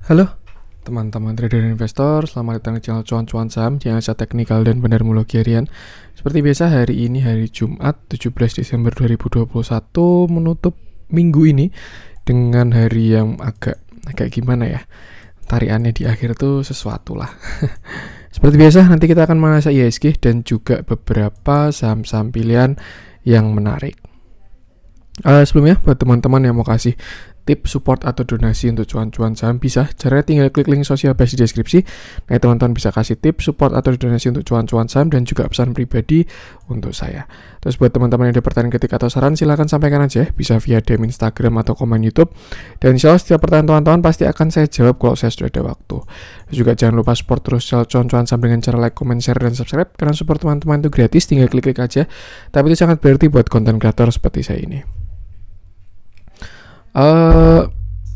Halo teman-teman trader dan investor, selamat datang di channel Cuan-Cuan Saham, analisa teknikal dan pendarmologi harian. Seperti biasa, hari ini hari Jumat 17 Desember 2021 menutup minggu ini dengan hari yang agak gimana ya, tariannya di akhir tuh sesuatu lah. Seperti biasa, nanti kita akan menganalisa IHSG dan juga beberapa saham-saham pilihan yang menarik. Sebelumnya, buat teman-teman yang mau kasih tip, support, atau donasi untuk cuan-cuan saham, bisa caranya tinggal klik link sosial base di deskripsi. Nah, teman-teman bisa kasih tip, support, atau donasi untuk cuan-cuan saham dan juga pesan pribadi untuk saya. Terus buat teman-teman yang ada pertanyaan, ketik, atau saran, silahkan sampaikan aja, bisa via DM Instagram atau komen YouTube. Dan insya Allah setiap pertanyaan teman-teman pasti akan saya jawab kalau saya sudah ada waktu. Terus juga jangan lupa support terus channel cuan-cuan saham dengan cara like, comment, share, dan subscribe. Karena support teman-teman itu gratis, tinggal klik-klik aja. Tapi itu sangat berarti buat konten kreator seperti saya ini.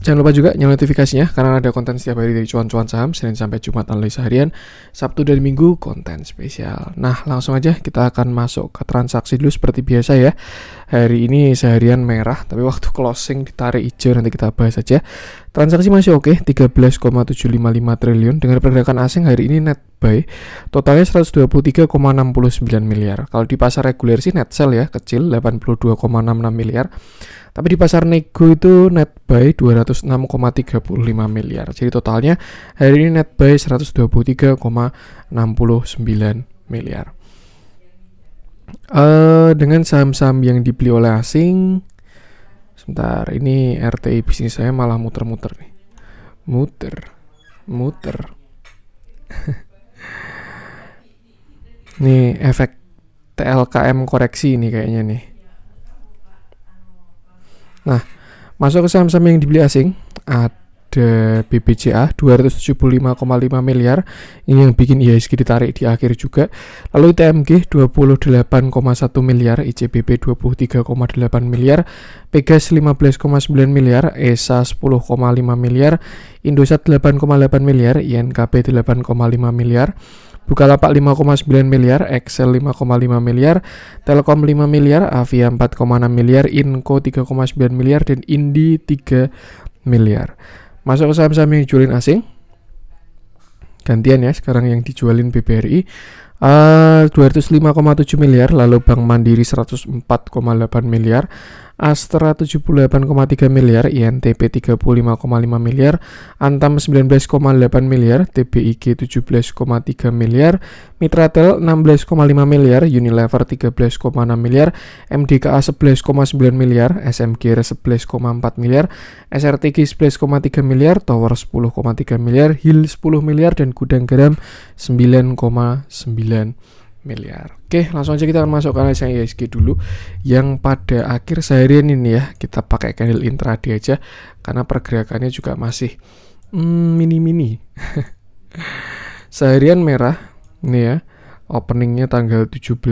Jangan lupa juga nyalain notifikasinya karena ada konten setiap hari dari cuan-cuan saham, Senin sampai Jumat analisa harian, Sabtu dan Minggu konten spesial. Nah, langsung aja kita akan masuk ke transaksi dulu seperti biasa ya. Hari ini seharian merah, tapi waktu closing ditarik hijau, nanti kita bahas aja. Transaksi masih oke, 13,755 triliun dengan pergerakan asing hari ini net buy. Totalnya 123,69 miliar. Kalau di pasar reguler sih net sell ya, kecil 82,66 miliar. Tapi di pasar nego itu net buy 206,35 miliar. Jadi totalnya hari ini net buy 123,69 miliar. Dengan saham-saham yang dibeli oleh asing, sebentar, ini RTI bisnis saya malah muter-muter nih. Muter. Nih efek TLKM koreksi ini kayaknya nih. Nah, masuk ke saham-saham yang dibeli asing, ada BBCA 275,5 miliar. Ini yang bikin IHSG ditarik di akhir juga. Lalu TMG 28,1 miliar, ICBP 23,8 miliar, Pegas 15,9 miliar, ESA 10,5 miliar, Indosat 8,8 miliar, INKP 8,5 miliar, Bukalapak 5,9 miliar, Excel 5,5 miliar, Telkom 5 miliar, Avia 4,6 miliar, Inco 3,9 miliar, dan Indi 3 miliar. Masuk ke saham-saham yang dijualin asing. Gantian ya, sekarang yang dijualin BBRI 205,7 miliar, lalu Bank Mandiri 104,8 miliar, Astra 78,3 miliar, INTP 35,5 miliar, Antam 19,8 miliar, TBIG 17,3 miliar, Mitratel 16,5 miliar, Unilever 13,6 miliar, MDKA 11,9 miliar, SMGR 11,4 miliar, SRTG 11,3 miliar, Tower 10,3 miliar, Hill 10 miliar, dan Gudang Garam 9,9 miliar. Oke, langsung aja kita akan masuk ke analisa IHSG dulu. Yang pada akhir seharian ini ya, kita pakai candle intraday aja karena pergerakannya juga masih mini-mini. Seharian merah ini ya. Openingnya tanggal 17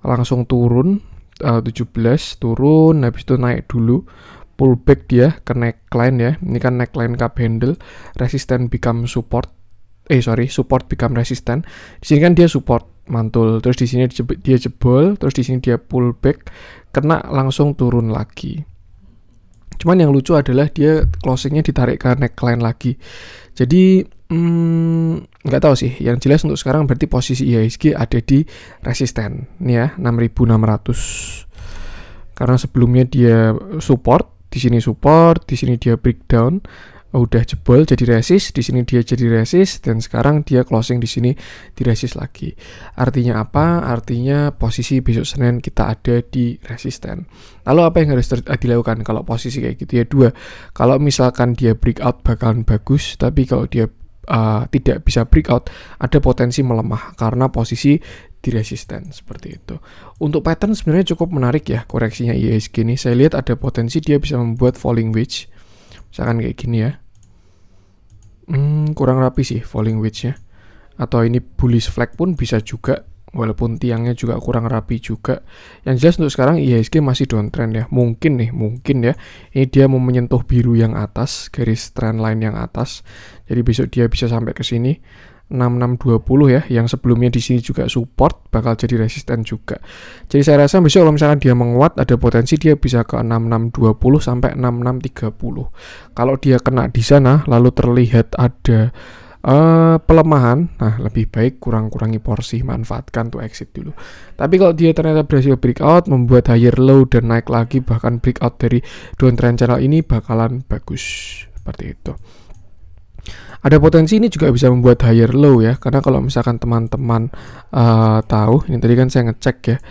langsung turun, 17 turun, habis itu naik dulu, pullback dia ke neckline ya. Ini kan neckline cup handle, resisten become support. Support become resistant. Di sini kan dia support mantul, terus di sini dia jebol, terus di sini dia pullback, kena langsung turun lagi. Cuman yang lucu adalah dia closingnya ditarik ke neckline lagi. Jadi nggak tahu sih. Yang jelas untuk sekarang berarti posisi IHSG ada di resisten. Nih ya, 6.600. Karena sebelumnya dia support, di sini support, di sini dia breakdown. Udah jebol jadi resist, di sini dia jadi resist, dan sekarang dia closing di sini di resist lagi. Artinya apa? Artinya posisi besok Senin kita ada di resisten. Lalu apa yang harus dilakukan kalau posisi kayak gitu ya? Dua, kalau misalkan dia breakout bakalan bagus, tapi kalau dia tidak bisa breakout, ada potensi melemah karena posisi di resisten seperti itu. Untuk pattern sebenarnya cukup menarik ya koreksinya IHSG ini. Saya lihat ada potensi dia bisa membuat falling wedge. Misalkan kayak gini ya. Kurang rapi sih falling wedge-nya. Atau ini bullish flag pun bisa juga, walaupun tiangnya juga kurang rapi juga. Yang jelas untuk sekarang IHSG masih downtrend ya. Mungkin ya. Ini dia mau menyentuh biru yang atas, garis trend line yang atas. Jadi besok dia bisa sampai ke sini. 6620 ya, yang sebelumnya di sini juga support, bakal jadi resisten juga. Jadi saya rasa besok kalau misalkan dia menguat, ada potensi dia bisa ke 6620 sampai 6630. Kalau dia kena di sana lalu terlihat ada pelemahan, nah lebih baik kurangi porsi, manfaatkan tuh exit dulu. Tapi kalau dia ternyata berhasil breakout, membuat higher low dan naik lagi, bahkan breakout dari downtrend channel ini bakalan bagus seperti itu. Ada potensi ini juga bisa membuat higher low ya, karena kalau misalkan teman-teman tahu, ini tadi kan saya ngecek ya,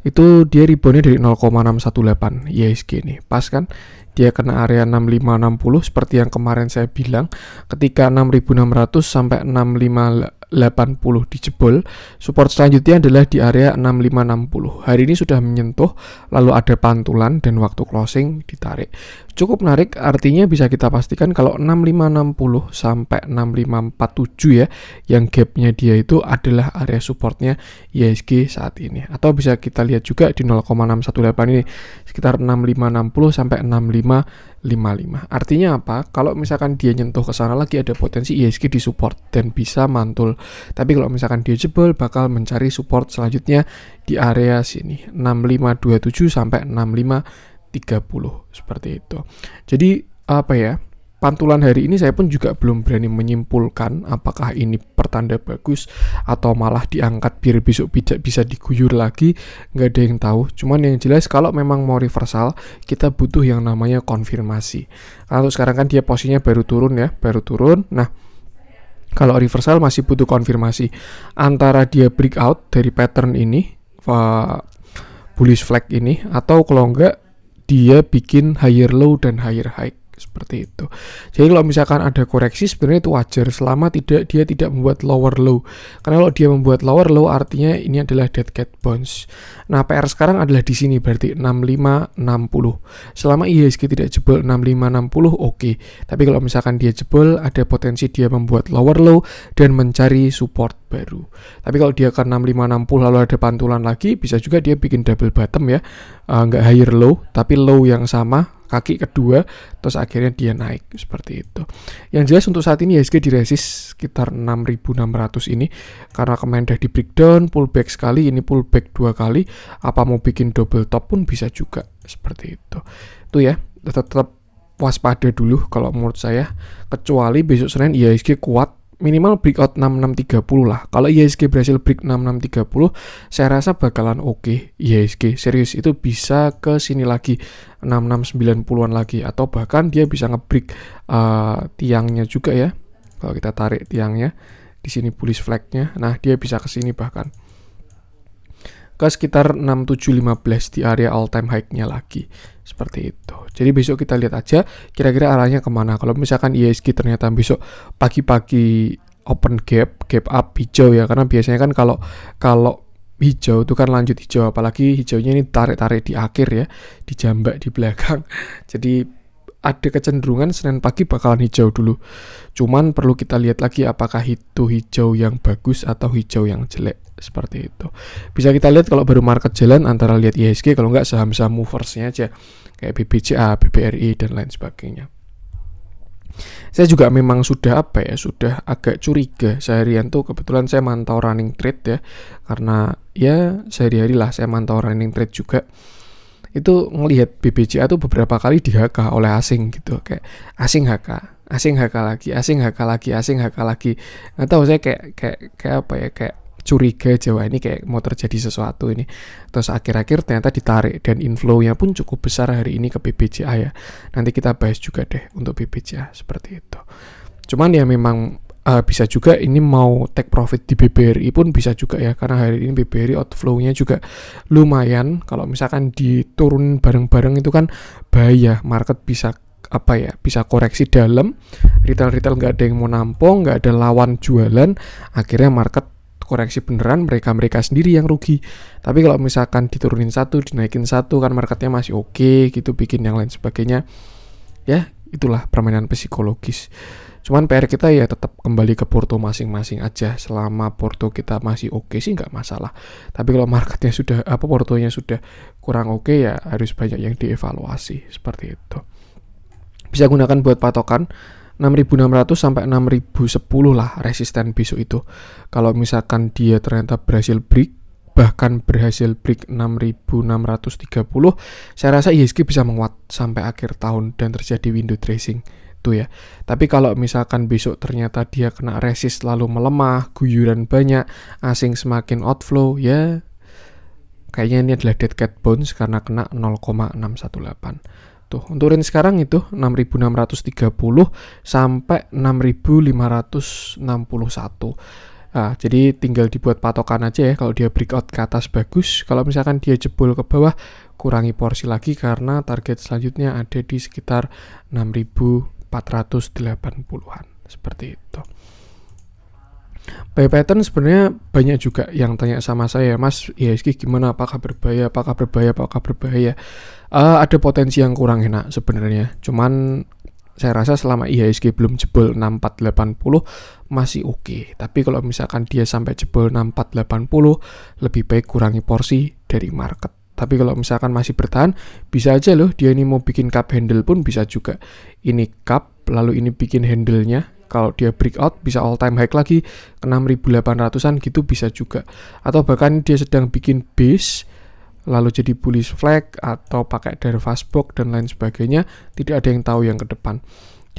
itu dia reboundnya dari 0,618 IHSG nih, pas kan? Dia kena area 6560 seperti yang kemarin saya bilang, ketika 6600 sampai 6580 dijebol, support selanjutnya adalah di area 6560. Hari ini sudah menyentuh, lalu ada pantulan dan waktu closing ditarik. Cukup menarik, artinya bisa kita pastikan kalau 6560 sampai 6547 ya, yang gapnya dia itu adalah area supportnya IHSG saat ini. Atau bisa kita lihat juga di 0,618 ini, sekitar 6560 sampai 6555. Artinya apa? Kalau misalkan dia nyentuh ke sana lagi, ada potensi IHSG di support dan bisa mantul. Tapi kalau misalkan dia jebol, bakal mencari support selanjutnya di area sini, 6527 sampai 6530 seperti itu. Jadi apa ya? Pantulan hari ini saya pun juga belum berani menyimpulkan apakah ini pertanda bagus atau malah diangkat biar besok bisa diguyur lagi, nggak ada yang tahu. Cuman yang jelas kalau memang mau reversal, kita butuh yang namanya konfirmasi. Kalau sekarang kan dia posisinya baru turun. Nah, kalau reversal masih butuh konfirmasi antara dia breakout dari pattern ini, bullish flag ini, atau kalau enggak dia bikin higher low dan higher high. Seperti itu. Jadi kalau misalkan ada koreksi sebenarnya itu wajar selama dia tidak membuat lower low. Karena kalau dia membuat lower low artinya ini adalah dead cat bounce. Nah, PR sekarang adalah di sini berarti 6560. Selama IHSG tidak jebol 6560 oke. Tapi kalau misalkan dia jebol, ada potensi dia membuat lower low dan mencari support baru. Tapi kalau dia ke 6560 lalu ada pantulan lagi, bisa juga dia bikin double bottom ya. Nggak higher low, tapi low yang sama, kaki kedua, terus akhirnya dia naik seperti itu. Yang jelas untuk saat ini IHSG diresist sekitar 6600 ini, karena kemarin udah di breakdown, pullback sekali, ini pullback 2 kali, apa mau bikin double top pun bisa juga seperti itu. Itu ya, tetap waspada dulu kalau menurut saya, kecuali besok Senin IHSG kuat, minimal breakout 6630 lah. Kalau IHSG berhasil break 6630, saya rasa bakalan oke. IHSG serius itu bisa ke sini lagi 6690-an lagi, atau bahkan dia bisa ngebreak tiangnya juga ya. Kalau kita tarik tiangnya di sini bullish flag-nya, nah dia bisa ke sini bahkan ke sekitar 6715 di area all time high-nya lagi. Seperti itu. Jadi besok kita lihat aja kira-kira arahnya kemana. Kalau misalkan IHSG ternyata besok pagi-pagi open gap up hijau ya, karena biasanya kan kalau hijau itu kan lanjut hijau, apalagi hijaunya ini tarik-tarik di akhir ya, dijambak di belakang. Jadi ada kecenderungan Senin pagi bakalan hijau dulu. Cuman perlu kita lihat lagi apakah itu hijau yang bagus atau hijau yang jelek. Seperti itu. Bisa kita lihat kalau baru market jalan antara lihat IHSG, kalau nggak saham-saham moversnya aja kayak BBCA, BBRI dan lain sebagainya. Saya juga memang sudah agak curiga seharian tuh, kebetulan saya mantau running trade ya, karena ya sehari-hari lah saya mantau running trade juga. Itu ngelihat BBCA tuh beberapa kali di-HK oleh asing gitu, kayak asing HK lagi. Nggak tahu, saya kayak apa ya, kayak curiga Jawa ini kayak mau terjadi sesuatu ini. Terus akhir-akhir ternyata ditarik dan inflow-nya pun cukup besar hari ini ke BBCA ya. Nanti kita bahas juga deh untuk BBCA seperti itu. Cuman ya memang bisa juga ini mau take profit di BBRI pun bisa juga ya, karena hari ini BBRI outflow-nya juga lumayan. Kalau misalkan diturunin bareng-bareng itu kan bahaya, market bisa bisa koreksi dalam, retail nggak ada yang mau nampung, nggak ada lawan jualan, akhirnya market koreksi beneran, mereka sendiri yang rugi. Tapi kalau misalkan diturunin satu, dinaikin satu, kan marketnya masih oke gitu, bikin yang lain sebagainya, ya itulah permainan psikologis. Cuman PR kita ya tetap kembali ke porto masing-masing aja. Selama porto kita masih oke sih nggak masalah. Tapi kalau marketnya sudah portonya sudah kurang oke, ya harus banyak yang dievaluasi seperti itu. Bisa gunakan buat patokan 6.600 sampai 6.010 lah resisten besok itu. Kalau misalkan dia ternyata berhasil break, bahkan berhasil break 6.630, saya rasa IHSG bisa menguat sampai akhir tahun dan terjadi window dressing tuh ya. Tapi kalau misalkan besok ternyata dia kena resist lalu melemah, guyuran banyak, asing semakin outflow, ya kayaknya ini adalah dead cat bounce karena kena 0,618. Tuh, untuk range sekarang itu 6.630 sampai 6.561. Nah, jadi tinggal dibuat patokan aja ya. Kalau dia breakout ke atas bagus, kalau misalkan dia jebol ke bawah, kurangi porsi lagi karena target selanjutnya ada di sekitar 6.480-an. Seperti itu. Buy pattern sebenarnya banyak juga yang tanya sama saya, Mas, IHSG gimana? Apakah berbahaya? Apakah berbahaya? Apakah berbahaya? Ada potensi yang kurang enak sebenarnya. Cuman saya rasa selama IHSG belum jebol 6480 masih oke. Tapi kalau misalkan dia sampai jebol 6480, lebih baik kurangi porsi dari market. Tapi kalau misalkan masih bertahan, bisa aja loh dia ini mau bikin cup handle pun bisa juga. Ini cup, lalu ini bikin handle-nya. Kalau dia breakout bisa all time high lagi ke 6.800-an gitu bisa juga. Atau bahkan dia sedang bikin base lalu jadi bullish flag atau pakai dari fast box dan lain sebagainya, tidak ada yang tahu yang ke depan.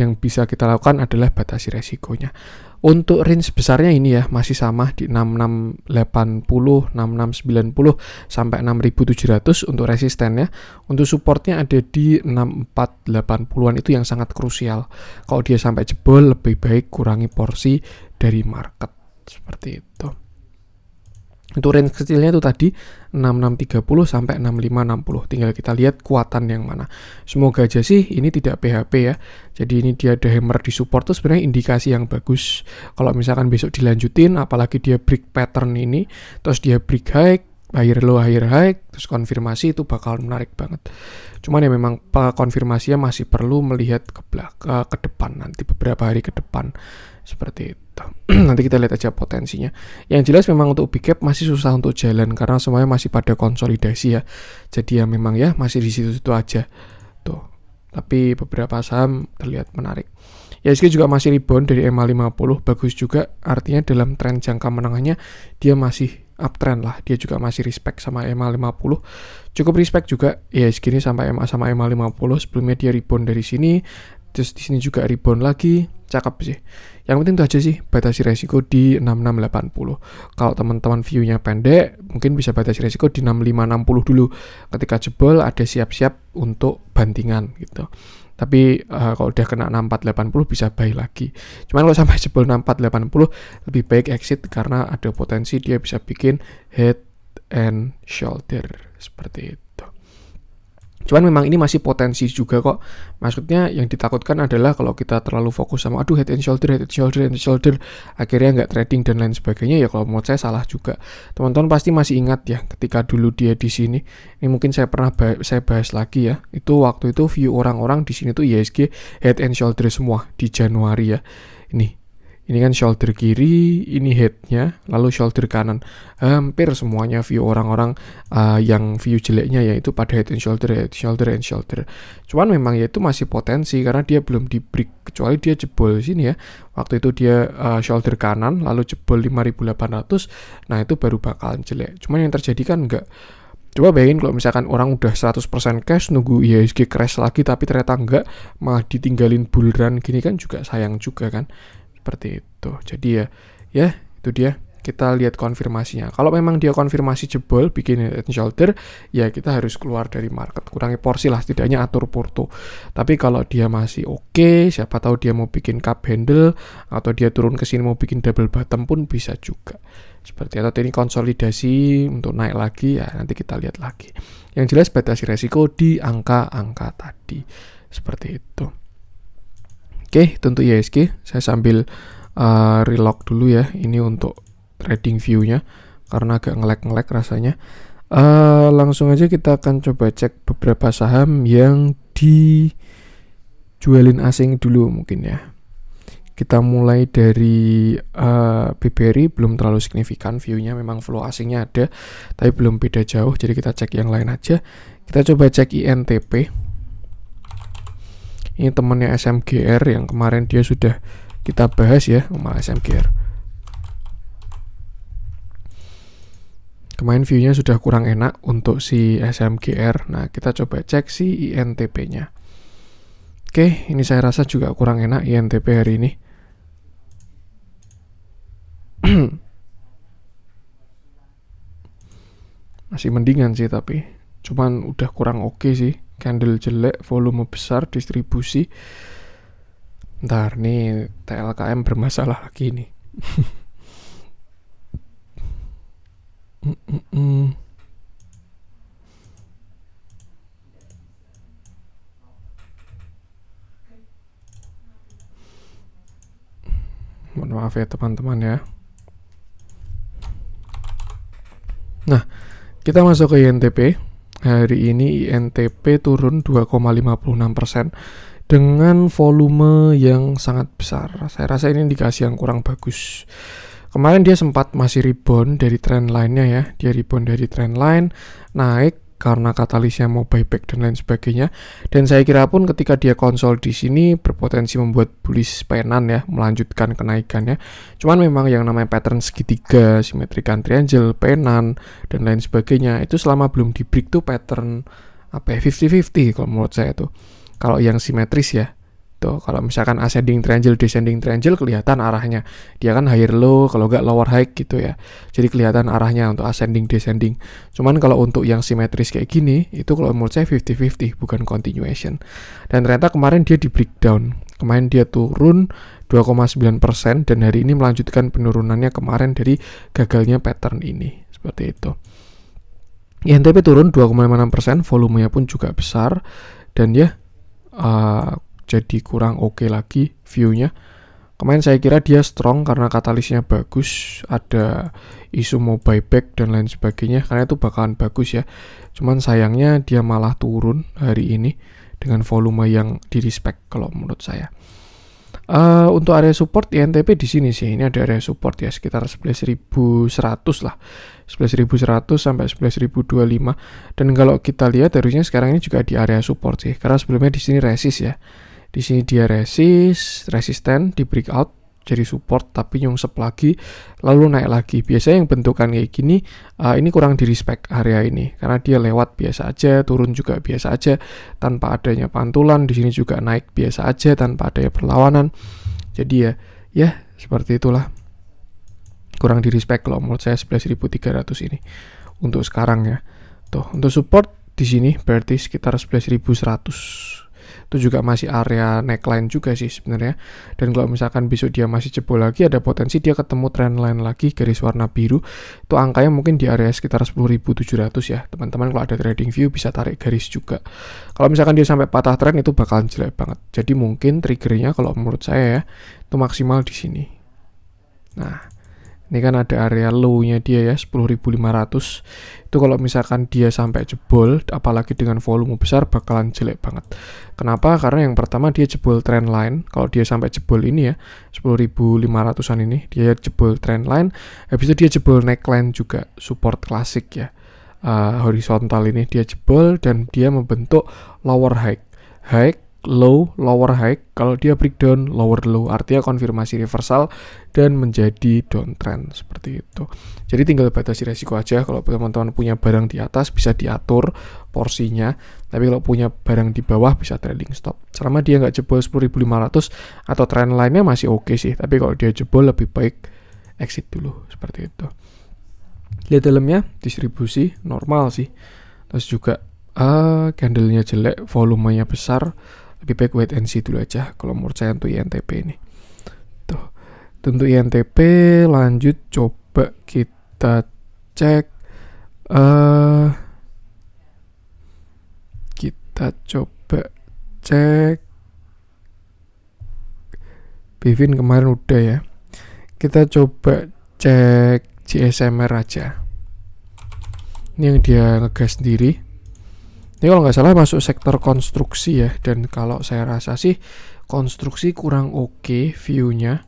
Yang bisa kita lakukan adalah batasi resikonya. Untuk range besarnya ini ya masih sama di 6680, 6690 sampai 6700 untuk resistennya. Untuk supportnya ada di 6480-an, itu yang sangat krusial. Kalau dia sampai jebol lebih baik kurangi porsi dari market seperti itu. Untuk range kecilnya itu tadi 6630 sampai 6560. Tinggal kita lihat kuatan yang mana. Semoga aja sih ini tidak PHP ya. Jadi ini dia ada hammer di support, itu sebenarnya indikasi yang bagus. Kalau misalkan besok dilanjutin, apalagi dia break pattern ini, terus dia break high, higher low, higher high, terus konfirmasi, itu bakal menarik banget. Cuman ya memang konfirmasinya masih perlu melihat ke depan nanti, beberapa hari ke depan. Seperti itu. Nanti kita lihat aja potensinya. Yang jelas memang untuk big cap masih susah untuk jalan karena semuanya masih pada konsolidasi ya. Jadi ya memang ya masih di situ-situ aja. Tuh. Tapi beberapa saham terlihat menarik. IHSG juga masih rebound dari EMA 50, bagus juga. Artinya dalam tren jangka menengahnya dia masih uptrend lah. Dia juga masih respect sama EMA 50. Cukup respect juga IHSG ini sampai EMA sama EMA 50. Sebelumnya dia rebound dari sini. Terus di sini juga rebound lagi. Cakep sih. Yang penting itu aja sih, batasi resiko di 6680. Kalau teman-teman view-nya pendek, mungkin bisa batasi resiko di 6560 dulu. Ketika jebol ada siap-siap untuk bantingan gitu. Tapi kalau udah kena 6480 bisa buy lagi. Cuman kalau sampai jebol 6480 lebih baik exit karena ada potensi dia bisa bikin head and shoulder seperti itu. Cuman memang ini masih potensi juga kok. Maksudnya yang ditakutkan adalah kalau kita terlalu fokus sama aduh head and shoulder, akhirnya nggak trading dan lain sebagainya. Ya kalau menurut saya salah juga. Teman-teman pasti masih ingat ya ketika dulu dia di sini. Ini mungkin saya pernah saya bahas lagi ya. Itu waktu itu view orang-orang di sini tuh IHSG head and shoulder semua di Januari ya. Ini kan shoulder kiri, ini headnya, lalu shoulder kanan. Hampir semuanya view orang-orang yang view jeleknya yaitu pada head and shoulder. Cuman memang ya itu masih potensi karena dia belum di break, kecuali dia jebol sini ya. Waktu itu dia shoulder kanan, lalu jebol 5.800, nah itu baru bakalan jelek. Cuman yang terjadi kan enggak. Coba bayangin kalau misalkan orang udah 100% cash nunggu IHSG crash lagi tapi ternyata enggak, malah ditinggalin bull run gini kan juga sayang juga kan. Seperti itu. Jadi ya itu dia. Kita lihat konfirmasinya. Kalau memang dia konfirmasi jebol bikin head and shoulder, ya kita harus keluar dari market, kurangi porsi lah, setidaknya atur porto. Tapi kalau dia masih oke, siapa tahu dia mau bikin cup handle atau dia turun ke sini mau bikin double bottom pun bisa juga. Seperti atau ini konsolidasi untuk naik lagi, ya nanti kita lihat lagi. Yang jelas batasi resiko di angka-angka tadi. Seperti itu. Oke, tentu IHSG saya sambil relock dulu ya. Ini untuk trading view-nya karena agak ngelek-ngelek rasanya. Langsung aja kita akan coba cek beberapa saham yang dijualin asing dulu mungkin ya. Kita mulai dari BBRI, belum terlalu signifikan view-nya, memang flow asingnya ada tapi belum beda jauh, jadi kita cek yang lain aja. Kita coba cek INTP. Ini temennya SMGR yang kemarin dia sudah kita bahas ya, sama SMGR. Kemarin view-nya sudah kurang enak untuk si SMGR. Nah, kita coba cek si INTP-nya. Oke, ini saya rasa juga kurang enak INTP hari ini. Masih mendingan sih, tapi cuman udah kurang oke sih. Candle jelek, volume besar, distribusi. Ntar nih TLKM bermasalah lagi nih. Mohon maaf ya teman-teman ya. Nah, kita masuk ke INTP. Hari ini INTP turun 2,56% dengan volume yang sangat besar. Saya rasa ini indikasi yang kurang bagus. Kemarin dia sempat masih rebound dari trend line-nya ya. Dia rebound dari trend line, naik karena katalisnya mau buyback dan lain sebagainya. Dan saya kira pun ketika dia konsol di sini berpotensi membuat bullish penan ya, melanjutkan kenaikannya. Cuman memang yang namanya pattern segitiga, symmetrical triangle, penan dan lain sebagainya itu selama belum di break tuh pattern apa ya, 50-50 kalau menurut saya tuh. Kalau yang simetris ya. Tuh, kalau misalkan ascending triangle, descending triangle kelihatan arahnya. Dia kan higher low, kalau nggak lower high gitu ya. Jadi kelihatan arahnya untuk ascending, descending. Cuman kalau untuk yang simetris kayak gini, itu kalau menurut saya 50-50, bukan continuation. Dan ternyata kemarin dia di breakdown. Kemarin dia turun 2,9% dan hari ini melanjutkan penurunannya kemarin dari gagalnya pattern ini. Seperti itu. INTP turun 2,56%, volumenya pun juga besar. Dan ya, jadi kurang oke lagi view-nya. Kemarin saya kira dia strong karena katalisnya bagus, ada isu mau buyback dan lain sebagainya, karena itu bakalan bagus ya. Cuman sayangnya dia malah turun hari ini dengan volume yang di-respect kalau menurut saya. Untuk area support INTP di sini sih, ini ada area support ya sekitar 11.100 lah. 11.100 sampai 11.025. Dan kalau kita lihat harusnya sekarang ini juga di area support sih, karena sebelumnya di sini resist ya. Di sini dia resisten, di breakout jadi support tapi nyungsep lagi lalu naik lagi. Biasanya yang bentukan kayak gini ini kurang di respect area ini karena dia lewat biasa aja, turun juga biasa aja tanpa adanya pantulan. Di sini juga naik biasa aja tanpa adanya perlawanan. Jadi ya seperti itulah, kurang di respect kalau menurut saya 11.300 ini untuk sekarang ya. Tuh, untuk support di sini berarti sekitar 11.100. Itu juga masih area neckline juga sih sebenarnya. Dan kalau misalkan besok dia masih jebol lagi, ada potensi dia ketemu trendline lagi garis warna biru. Itu angkanya mungkin di area sekitar 10.700 ya. Teman-teman kalau ada trading view bisa tarik garis juga. Kalau misalkan dia sampai patah trend itu bakalan jelek banget. Jadi mungkin triggernya kalau menurut saya ya itu maksimal di sini. Nah, ini kan ada area low-nya dia ya, 10.500. Itu kalau misalkan dia sampai jebol, apalagi dengan volume besar, bakalan jelek banget. Kenapa? Karena yang pertama dia jebol trend line. Kalau dia sampai jebol ini ya, 10.500-an ini, dia jebol trend line. Habis itu dia jebol neckline juga, support klasik ya. Horizontal ini dia jebol dan dia membentuk lower high. High, low, lower high. Kalau dia breakdown, lower low, artinya konfirmasi reversal dan menjadi downtrend seperti itu. Jadi tinggal batasi resiko aja. Kalau teman-teman punya barang di atas bisa diatur porsinya, tapi kalau punya barang di bawah bisa trailing stop. Selama dia nggak jebol 10.500 atau trend line-nya masih oke sih, tapi kalau dia jebol lebih baik exit dulu seperti itu. Lihat dalamnya, distribusi normal sih. Terus juga candle-nya jelek, volumenya besar. Lebih baik wait and see dulu aja kalau menurut saya untuk INTP ini. Tuh. Untuk INTP lanjut coba kita cek Bivin kemarin udah ya. Kita coba cek GSMR aja. Ini yang dia ngegas sendiri. Ini kalau nggak salah masuk sektor konstruksi ya. Dan kalau saya rasa sih konstruksi kurang oke view-nya.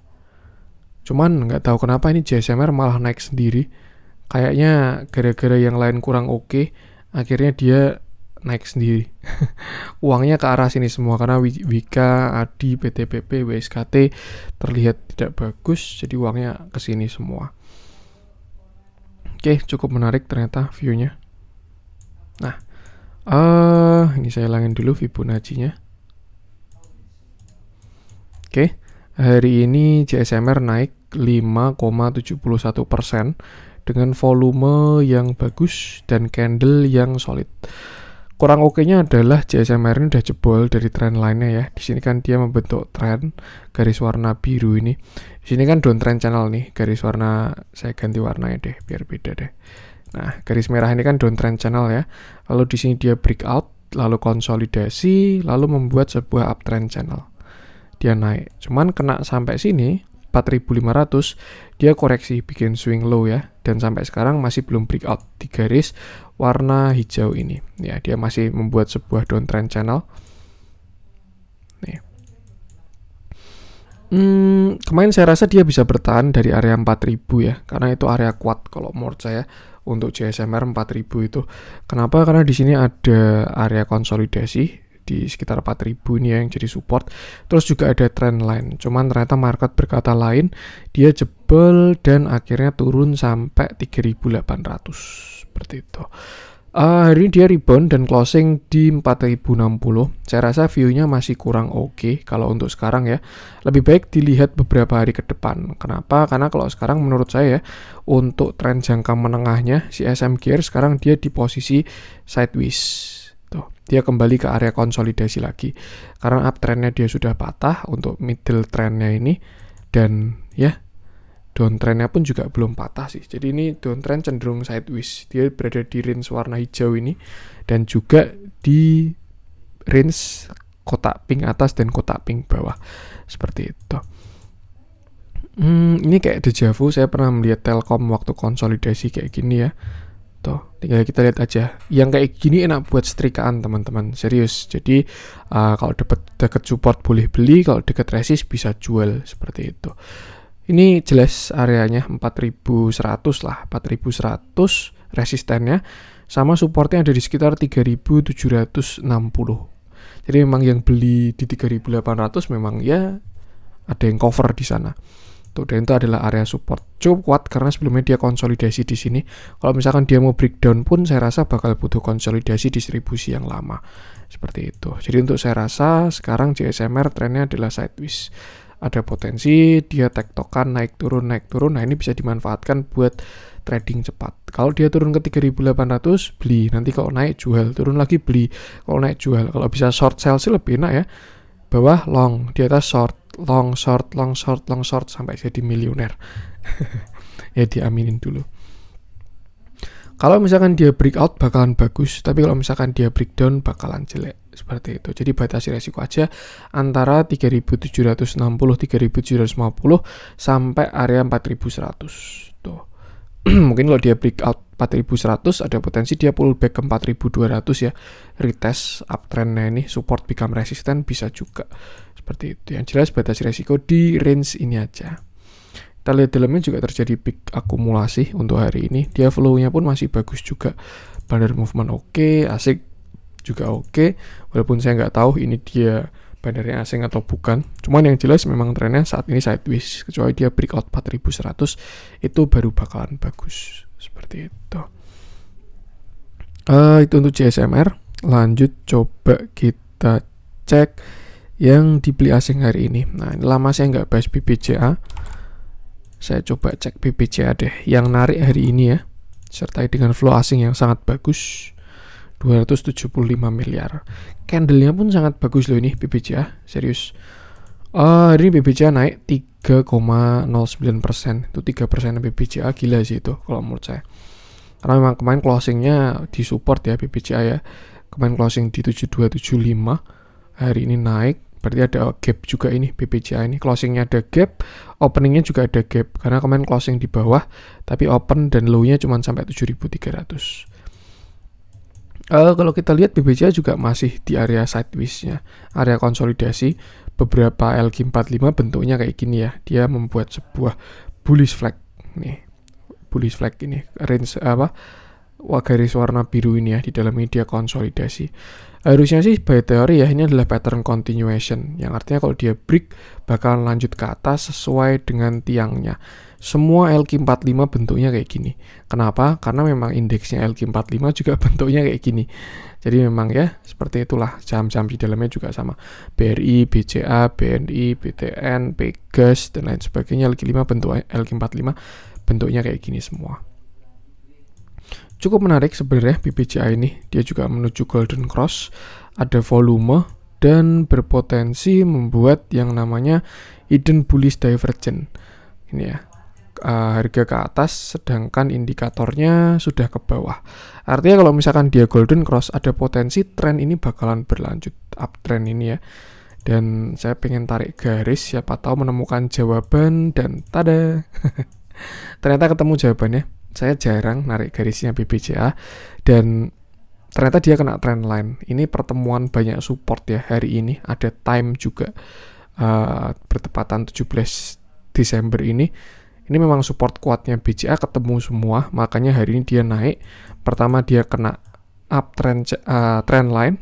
Cuman nggak tahu kenapa ini GSMR malah naik sendiri. Kayaknya gara-gara yang lain kurang oke, akhirnya dia naik sendiri. Uangnya ke arah sini semua karena Wika, ADI, PTPP, WSKT terlihat tidak bagus, jadi uangnya ke sini semua. Oke, cukup menarik ternyata view-nya. Nah, ini saya hilangin dulu Fibonacci-nya. Oke, hari ini JSMR naik 5,71% dengan volume yang bagus dan candle yang solid. Kurang oke-nya adalah JSMR ini udah jebol dari trend line-nya ya. Di sini kan dia membentuk trend garis warna biru ini. Di sini kan downtrend channel nih, garis warna saya ganti warnanya deh biar beda deh. Nah, garis merah ini kan downtrend channel ya. Lalu di sini dia breakout, lalu konsolidasi, lalu membuat sebuah uptrend channel. Dia naik. Cuman kena sampai sini 4.500, dia koreksi bikin swing low ya, dan sampai sekarang masih belum breakout di garis warna hijau ini. Ya, dia masih membuat sebuah downtrend channel. Nih. Kemarin saya rasa dia bisa bertahan dari area 4.000 ya, karena itu area kuat kalau menurut saya untuk JSMR 4.000 itu. Kenapa? Karena di sini ada area konsolidasi di sekitar 4.000 ini yang jadi support. Terus juga ada trend line. Cuman ternyata market berkata lain, dia jebol dan akhirnya turun sampai 3.800 seperti itu. Hari ini dia rebound dan closing di 4.060. Saya rasa view-nya masih kurang oke kalau untuk sekarang ya. Lebih baik dilihat beberapa hari ke depan. Kenapa? Karena kalau sekarang menurut saya ya, untuk tren jangka menengahnya si SM Gear sekarang dia di posisi sideways. Tuh, dia kembali ke area konsolidasi lagi. Karena uptrendnya dia sudah patah untuk middle trendnya ini. Dan ya, downtrendnya pun juga belum patah sih. Jadi ini downtrend cenderung sideways. Dia berada di range warna hijau ini. Dan juga di range kotak pink atas dan kotak pink bawah. Seperti itu. Ini kayak deja vu. Saya pernah melihat Telkom waktu konsolidasi kayak gini ya. Tuh, tinggal kita lihat aja. Yang kayak gini enak buat setrikaan teman-teman, serius. Jadi kalau deket support boleh beli, kalau deket resist bisa jual seperti itu. Ini jelas areanya 4.100 lah, 4.100 resistennya, sama supportnya ada di sekitar 3.760. Jadi memang yang beli di 3.800 memang ya ada yang cover di sana. Tuh, dan itu adalah area support cukup kuat karena sebelumnya dia konsolidasi di sini. Kalau misalkan dia mau breakdown pun saya rasa bakal butuh konsolidasi distribusi yang lama. Seperti itu. Jadi untuk saya rasa sekarang JSMR trennya adalah sideways. Ada potensi dia tektokan naik turun. Nah, ini bisa dimanfaatkan buat trading cepat. Kalau dia turun ke 3.800 beli, nanti kalau naik jual, turun lagi beli, kalau naik jual. Kalau bisa short sell sih lebih enak ya. Bawah long, di atas short, long short sampai jadi miliuner. Ya diaminin dulu. Kalau misalkan dia breakout bakalan bagus, tapi kalau misalkan dia breakdown bakalan jelek. Seperti itu. Jadi batasi resiko aja antara 3.760, 3.750 sampai area 4.100. Tuh. Mungkin kalau dia breakout 4.100 ada potensi dia pullback ke 4.200 ya. Retest uptrendnya ini support become resistant bisa juga. Seperti itu. Yang jelas batasi resiko di range ini aja. Kita lihat dalamnya juga terjadi peak akumulasi untuk hari ini. Dia flow-nya pun masih bagus juga. Banner movement oke, asik juga oke. Walaupun saya nggak tahu ini dia bannernya asing atau bukan. Cuman yang jelas memang trennya saat ini sideways. Kecuali dia breakout 4.100 itu baru bakalan bagus. Seperti itu. Itu untuk JSMR. Lanjut coba kita cek yang dibeli asing hari ini. Nah, ini lama saya nggak bahas BBCA. Saya coba cek BBCA deh. Yang narik hari ini ya. Sertai dengan flow asing yang sangat bagus. 275 miliar. Candle-nya pun sangat bagus loh ini BBCA. Serius. Hari ini BBCA naik 3,09%. Itu 3% BBCA. Gila sih itu kalau menurut saya. Karena memang kemarin closing-nya di support ya BBCA ya. Kemarin closing di 7275. Hari ini naik. Berarti ada gap juga ini BBCA ini. Closingnya ada gap, openingnya juga ada gap. Karena kemarin closing di bawah, tapi open dan low-nya cuma sampai 7.300. Kalau kita lihat BBCA juga masih di area sideways-nya, area konsolidasi. Beberapa LQ45 bentuknya kayak gini ya. Dia membuat sebuah bullish flag nih. Bullish flag ini range garis warna biru ini ya, di dalam ini dia konsolidasi. Harusnya sih by teori ya ini adalah pattern continuation, yang artinya kalau dia break bakalan lanjut ke atas sesuai dengan tiangnya. Semua LQ45 bentuknya kayak gini. Kenapa? Karena memang indeksnya LQ45 juga bentuknya kayak gini. Jadi memang ya seperti itulah, saham-saham di dalamnya juga sama. BRI, BCA, BNI, BTN, Pegas dan lain sebagainya, LQ45 bentuknya kayak gini semua. Cukup menarik sebenarnya BBCA ini, dia juga menuju Golden Cross, ada volume dan berpotensi membuat yang namanya hidden bullish divergence. Ini ya, harga ke atas sedangkan indikatornya sudah ke bawah. Artinya kalau misalkan dia Golden Cross, ada potensi tren ini bakalan berlanjut uptrend ini ya. Dan saya pengen tarik garis, siapa tahu menemukan jawaban dan tada. Ternyata ketemu jawabannya. Saya jarang narik garisnya BBCA dan ternyata dia kena trend line. Ini pertemuan banyak support ya hari ini. Ada time juga bertepatan 17 Desember ini. Ini memang support kuatnya BCA ketemu semua. Makanya hari ini dia naik. Pertama dia kena uptrend trend line.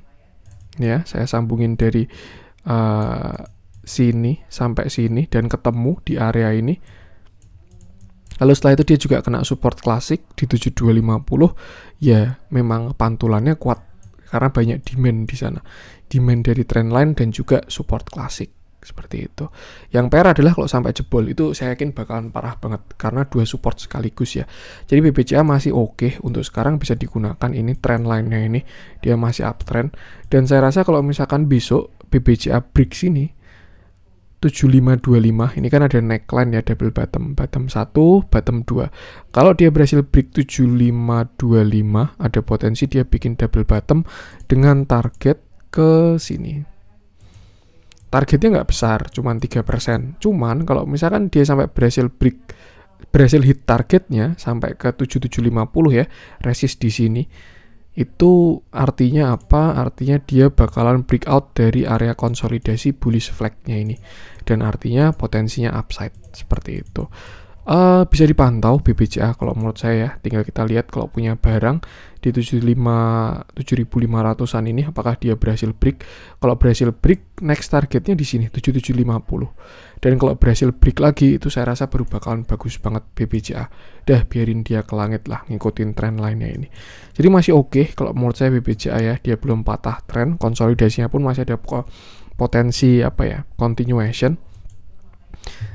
Ya, saya sambungin dari sini sampai sini dan ketemu di area ini. Lalu setelah itu dia juga kena support klasik di 7250. Ya, memang pantulannya kuat karena banyak demand di sana. Demand dari trendline dan juga support klasik. Seperti itu. Yang PR adalah kalau sampai jebol itu saya yakin bakalan parah banget karena dua support sekaligus ya. Jadi BBCA masih oke untuk sekarang bisa digunakan, ini trendline-nya ini dia masih uptrend dan saya rasa kalau misalkan besok BBCA break sini 7525 ini kan ada neckline ya, double bottom 1, bottom 2. Kalau dia berhasil break 7525, ada potensi dia bikin double bottom dengan target ke sini. Targetnya nggak besar, cuman 3%. Cuman kalau misalkan dia sampai berhasil hit targetnya sampai ke 7750 ya, resist di sini. Itu artinya apa? Artinya dia bakalan breakout dari area konsolidasi bullish flag-nya ini. Dan artinya potensinya upside seperti itu. Bisa dipantau BBCA kalau menurut saya ya. Tinggal kita lihat kalau punya barang di 7.500-an ini apakah dia berhasil break. Kalau berhasil break, next targetnya di sini 7750. Dan kalau berhasil break lagi itu saya rasa baru bakalan bagus banget BBCA. Dah biarin dia ke langit lah ngikutin trend line-nya ini. Jadi masih oke kalau menurut saya BBCA ya, dia belum patah trend, konsolidasinya pun masih ada potensi continuation.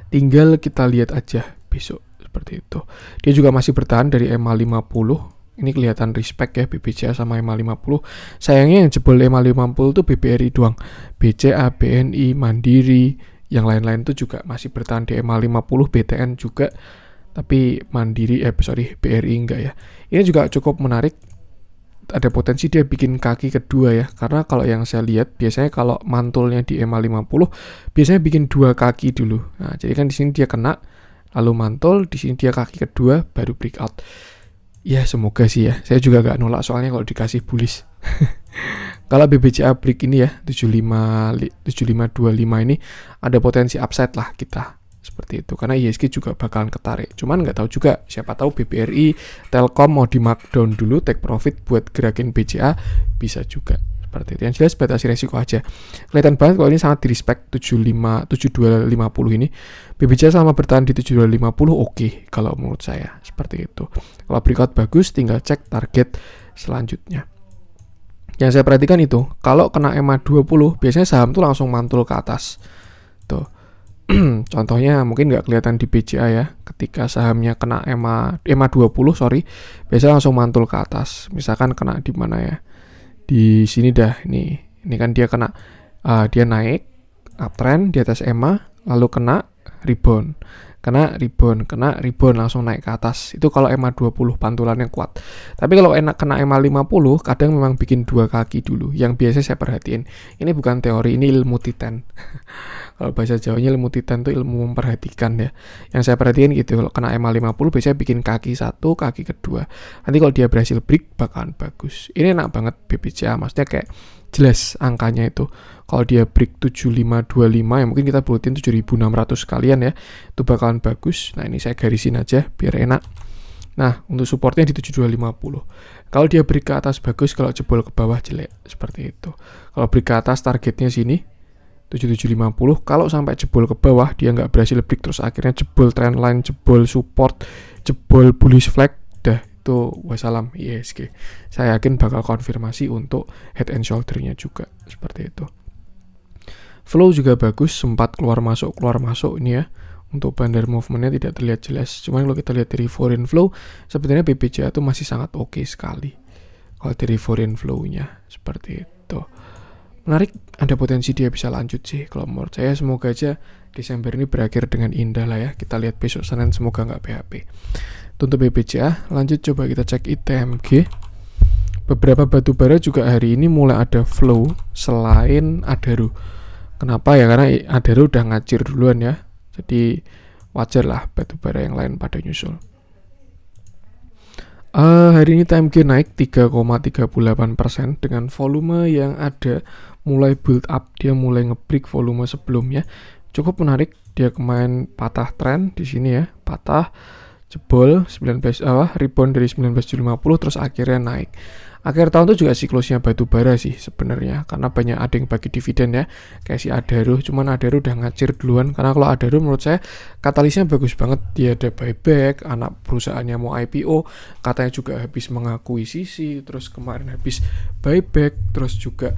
Tinggal kita lihat aja besok seperti itu. Dia juga masih bertahan dari EMA 50. Ini kelihatan respect ya BBCA sama EMA 50. Sayangnya yang jebol EMA 50 tuh BBRI doang. BCA, BNI, Mandiri, yang lain-lain tuh juga masih bertahan di EMA 50, BTN juga. Tapi BRI enggak ya. Ini juga cukup menarik. Ada potensi dia bikin kaki kedua ya. Karena kalau yang saya lihat biasanya kalau mantulnya di EMA 50 biasanya bikin dua kaki dulu. Nah, jadi kan di sini dia kena lalu mantul, di sini dia kaki kedua baru breakout. Ya semoga sih ya. Saya juga gak nolak soalnya kalau dikasih bullish. Kalau BBCA break ini ya 7525 ini ada potensi upside lah kita. Seperti itu. Karena ISG juga bakalan ketarik. Cuman nggak tahu juga. Siapa tahu BBRI, Telkom mau di markdown dulu, take profit buat gerakin BCA bisa juga. Seperti itu. Yang jelas batasi resiko aja. Kelihatan banget kalau ini sangat di-respect 7250 ini. BBCA selama bertahan di 7250 oke kalau menurut saya. Seperti itu. Kalau breakout bagus tinggal cek target selanjutnya. Yang saya perhatikan itu, kalau kena EMA 20 biasanya saham tuh langsung mantul ke atas. Tuh. Contohnya mungkin nggak kelihatan di BCA ya, ketika sahamnya kena EMA 20 biasanya langsung mantul ke atas. Misalkan kena di mana ya, di sini dah, ini kan dia kena dia naik uptrend di atas EMA lalu kena rebound langsung naik ke atas. Itu kalau EMA 20 pantulannya kuat. Tapi kalau kena EMA 50 kadang memang bikin dua kaki dulu. Yang biasa saya perhatiin, ini bukan teori, ini ilmu titan. Kalau bahasa Jawanya ilmu titan itu ilmu memperhatikan ya. Yang saya perhatiin gitu, kalau kena EMA 50 biasanya bikin kaki satu, kaki kedua. Nanti kalau dia berhasil break bakalan bagus. Ini enak banget BBCA, maksudnya kayak jelas angkanya itu. Kalau dia break 7525 ya mungkin kita buatin 7600 sekalian ya. Itu bakalan bagus. Nah, ini saya garisin aja biar enak. Nah, untuk supportnya di 7250. Kalau dia break ke atas bagus, kalau jebol ke bawah jelek. Seperti itu. Kalau break ke atas targetnya sini 7750. Kalau sampai jebol ke bawah dia nggak berhasil break, terus akhirnya jebol trendline, jebol support, jebol bullish flag, dah itu wassalam ISG. Saya yakin bakal konfirmasi untuk head and shoulder-nya juga. Seperti itu. Flow juga bagus, sempat keluar masuk ini ya. Untuk bandar movementnya tidak terlihat jelas. Cuman kalau kita lihat dari foreign flow, sebenarnya BBCA itu masih sangat oke sekali. Kalau dari foreign flow-nya seperti itu. Menarik, ada potensi dia bisa lanjut sih. Kalau menurut saya semoga aja Desember ini berakhir dengan indah lah ya. Kita lihat besok Senin semoga nggak PHP. Untuk BBCA, lanjut coba kita cek ITMG. Beberapa batubara juga hari ini mulai ada flow selain Adaro. Kenapa ya? Karena Adaro udah ngacir duluan ya. Jadi wajar lah batubara yang lain pada nyusul. Hari ini TMG naik 3,38% dengan volume yang ada mulai build up. Dia mulai nge-break volume sebelumnya. Cukup menarik. Dia kemarin patah tren di sini ya, patah jebol 19 rebound dari 1950 terus akhirnya naik. Akhir tahun itu juga siklusnya batubara sih sebenarnya, karena banyak ada yang bagi dividen ya, kayak si Adaro. Cuman Adaro udah ngacir duluan, karena kalau Adaro menurut saya katalisnya bagus banget. Dia ada buyback, anak perusahaannya mau IPO, katanya juga habis mengakuisisi, terus kemarin habis buyback, terus juga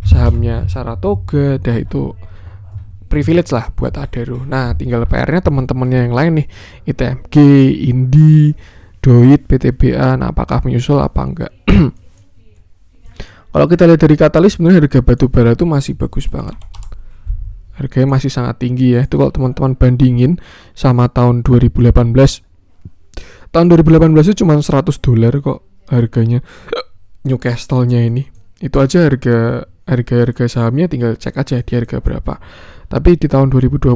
sahamnya Saratoga, dah itu privilege lah buat Adaro. Nah, tinggal PR-nya teman-temannya yang lain nih, ITMG, Indi, Doit, PTBA, nah apakah menyusul apa enggak? Kalau kita lihat dari katalis, sebenarnya harga batubara itu masih bagus banget. Harganya masih sangat tinggi ya. Itu kalau teman-teman bandingin sama tahun 2018. Tahun 2018 itu cuma $100 kok harganya Newcastle-nya ini. Itu aja harga sahamnya tinggal cek aja di harga berapa. Tapi di tahun 2021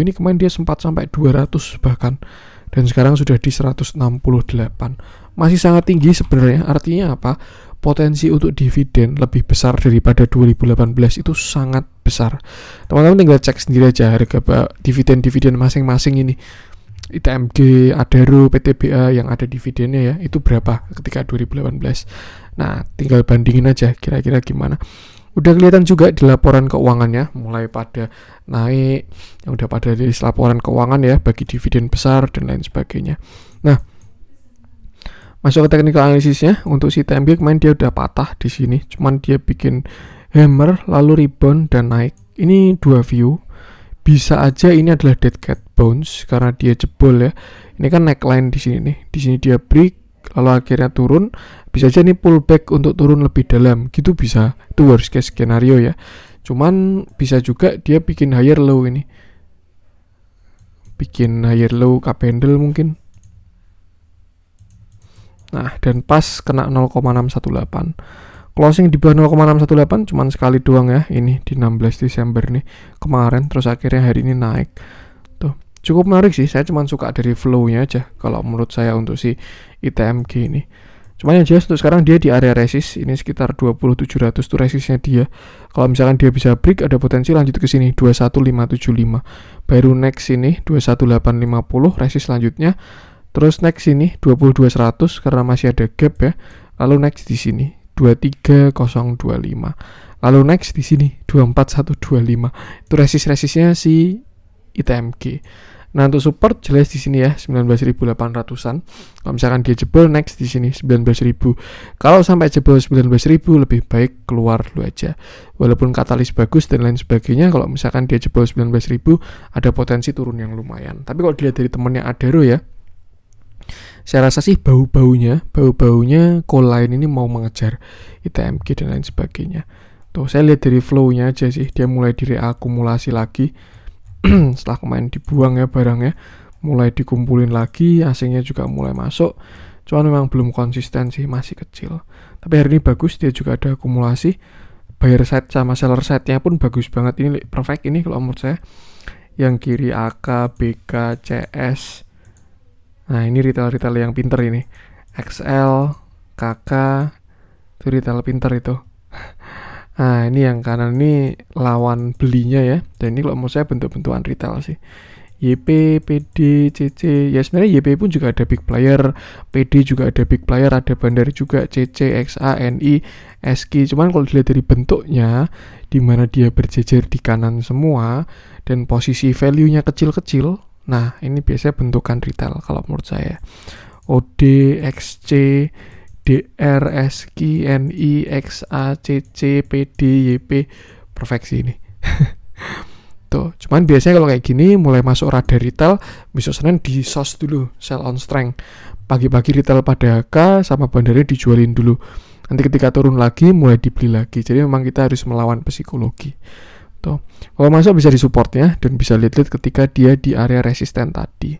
ini kemarin dia sempat sampai 200 bahkan. Dan sekarang sudah di 168. Masih sangat tinggi sebenarnya. Artinya apa? Potensi untuk dividen lebih besar daripada 2018 itu sangat besar. Teman-teman tinggal cek sendiri aja harga dividen masing-masing ini. ITMG, Adaro, PTBA yang ada dividennya ya, itu berapa ketika 2018. Nah, tinggal bandingin aja kira-kira gimana. Udah kelihatan juga di laporan keuangannya mulai pada naik, yang udah pada di laporan keuangan ya bagi dividen besar dan lain sebagainya. Nah, masuk ke technical analisisnya. Untuk si TMG kemarin dia udah patah di sini, cuman dia bikin hammer lalu rebound dan naik. Ini dua view. Bisa aja ini adalah dead cat bounce karena dia jebol ya. Ini kan neckline di sini nih. Di sini dia break lalu akhirnya turun. Bisa aja nih pullback untuk turun lebih dalam, gitu bisa. Itu worst case skenario ya. Cuman bisa juga dia bikin higher low ini. Bikin higher low candle mungkin. Nah, dan pas kena 0,618. Closing di bawah 0,618 cuman sekali doang ya. Ini di 16 Desember nih kemarin, terus akhirnya hari ini naik. Tuh, cukup menarik sih. Saya cuman suka dari flow-nya aja kalau menurut saya untuk si ITMG ini. Cuman yang jelas untuk sekarang dia di area resist, ini sekitar 20.700 tuh resistnya dia. Kalau misalkan dia bisa break, ada potensi lanjut ke sini 21575. Baru next ini 21850 resist selanjutnya. Terus next ini 22100 karena masih ada gap ya. Lalu next di sini 23025. Lalu next di sini 24125. Itu resistnya si ITMG. Nah, untuk support jelas di sini ya 19.800-an. Kalau misalkan dia jebol next di sini 19.000. Kalau sampai jebol 19.000 lebih baik keluar dulu aja. Walaupun katalis bagus dan lain sebagainya, kalau misalkan dia jebol 19.000 ada potensi turun yang lumayan. Tapi kalau dilihat dari temennya Adaro ya, saya rasa sih bau-baunya call line ini mau mengejar ITMG dan lain sebagainya. Tuh, saya lihat dari flow-nya aja sih, dia mulai direakumulasi lagi. Setelah kemarin dibuang ya barangnya, mulai dikumpulin lagi, asingnya juga mulai masuk. Cuman memang belum konsisten sih, masih kecil. Tapi hari ini bagus, dia juga ada akumulasi. Buyer side sama seller side-nya pun bagus banget. Ini perfect ini kalau menurut saya. Yang kiri AK, BK, CS. Nah, ini retail-retail yang pinter ini. XL, KK, itu retail pinter itu. Nah, ini yang kanan ini lawan belinya ya. Dan ini kalau menurut saya bentuk-bentukan retail sih. YP, PD, CC. Ya sebenarnya YP pun juga ada big player, PD juga ada big player, ada Bandar juga, CC, XA, NI, SK. Cuman kalau dilihat dari bentuknya, di mana dia berjejer di kanan semua dan posisi value-nya kecil-kecil, nah ini biasanya bentukan retail kalau menurut saya. OD, XC, DR, SK, NI, XA, CC, PD, YP, perfect sih ini. Tuh, cuman biasanya kalau kayak gini mulai masuk radar retail, besok Senin di sos dulu, sell on strength. Pagi-pagi retail pada HK sama bandarnya dijualin dulu. Nanti ketika turun lagi mulai dibeli lagi. Jadi memang kita harus melawan psikologi. Tuh. Kalau masuk bisa disupport ya dan bisa lihat-lihat ketika dia di area resisten tadi.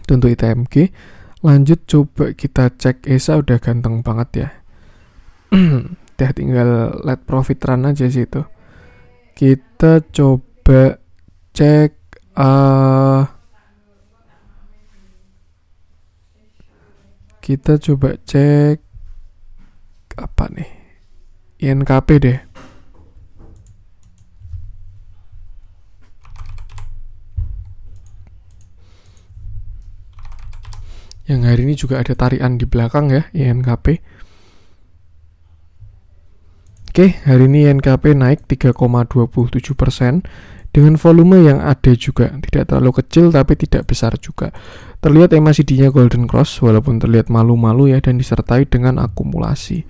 Itu untuk ITMG. Lanjut coba kita cek ESA udah ganteng banget ya. Udah tinggal let profit run aja sih itu. Kita coba cek apa nih? INKP deh. Yang hari ini juga ada tarian di belakang ya, INKP. Oke, hari ini INKP naik 3,27% dengan volume yang ada juga, tidak terlalu kecil tapi tidak besar juga. Terlihat MACD-nya Golden Cross walaupun terlihat malu-malu ya dan disertai dengan akumulasi.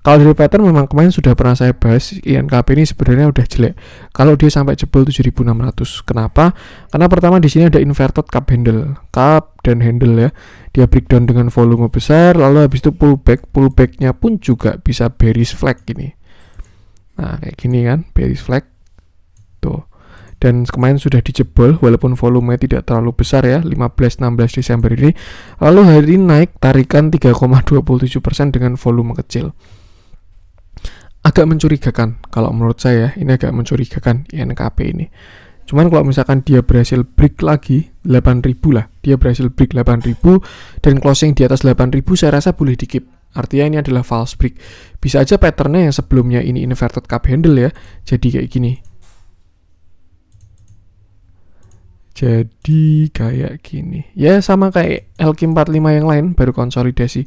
Kalau dari pattern memang kemarin sudah pernah saya bahas, INKP ini sebenarnya udah jelek. Kalau dia sampai jebol 7.600. Kenapa? Karena pertama di sini ada inverted cup dan handle ya. Dia breakdown dengan volume besar, lalu habis itu pullback-nya pun juga bisa bearish flag gini. Nah kayak gini kan, bearish flag tuh. Dan kemarin sudah dijebol walaupun volume tidak terlalu besar ya, 15-16 Desember ini. Lalu hari ini naik tarikan 3,27% dengan volume kecil. Agak mencurigakan kalau menurut saya, ini agak mencurigakan INKP ini. Cuman kalau misalkan dia berhasil break lagi 8.000 lah, dia berhasil break 8.000 dan closing di atas 8.000, saya rasa boleh di-keep. Artinya ini adalah false break. Bisa aja patternnya yang sebelumnya ini inverted cup handle ya, jadi kayak gini. Jadi kayak gini. Ya sama kayak LQ45 yang lain, baru konsolidasi.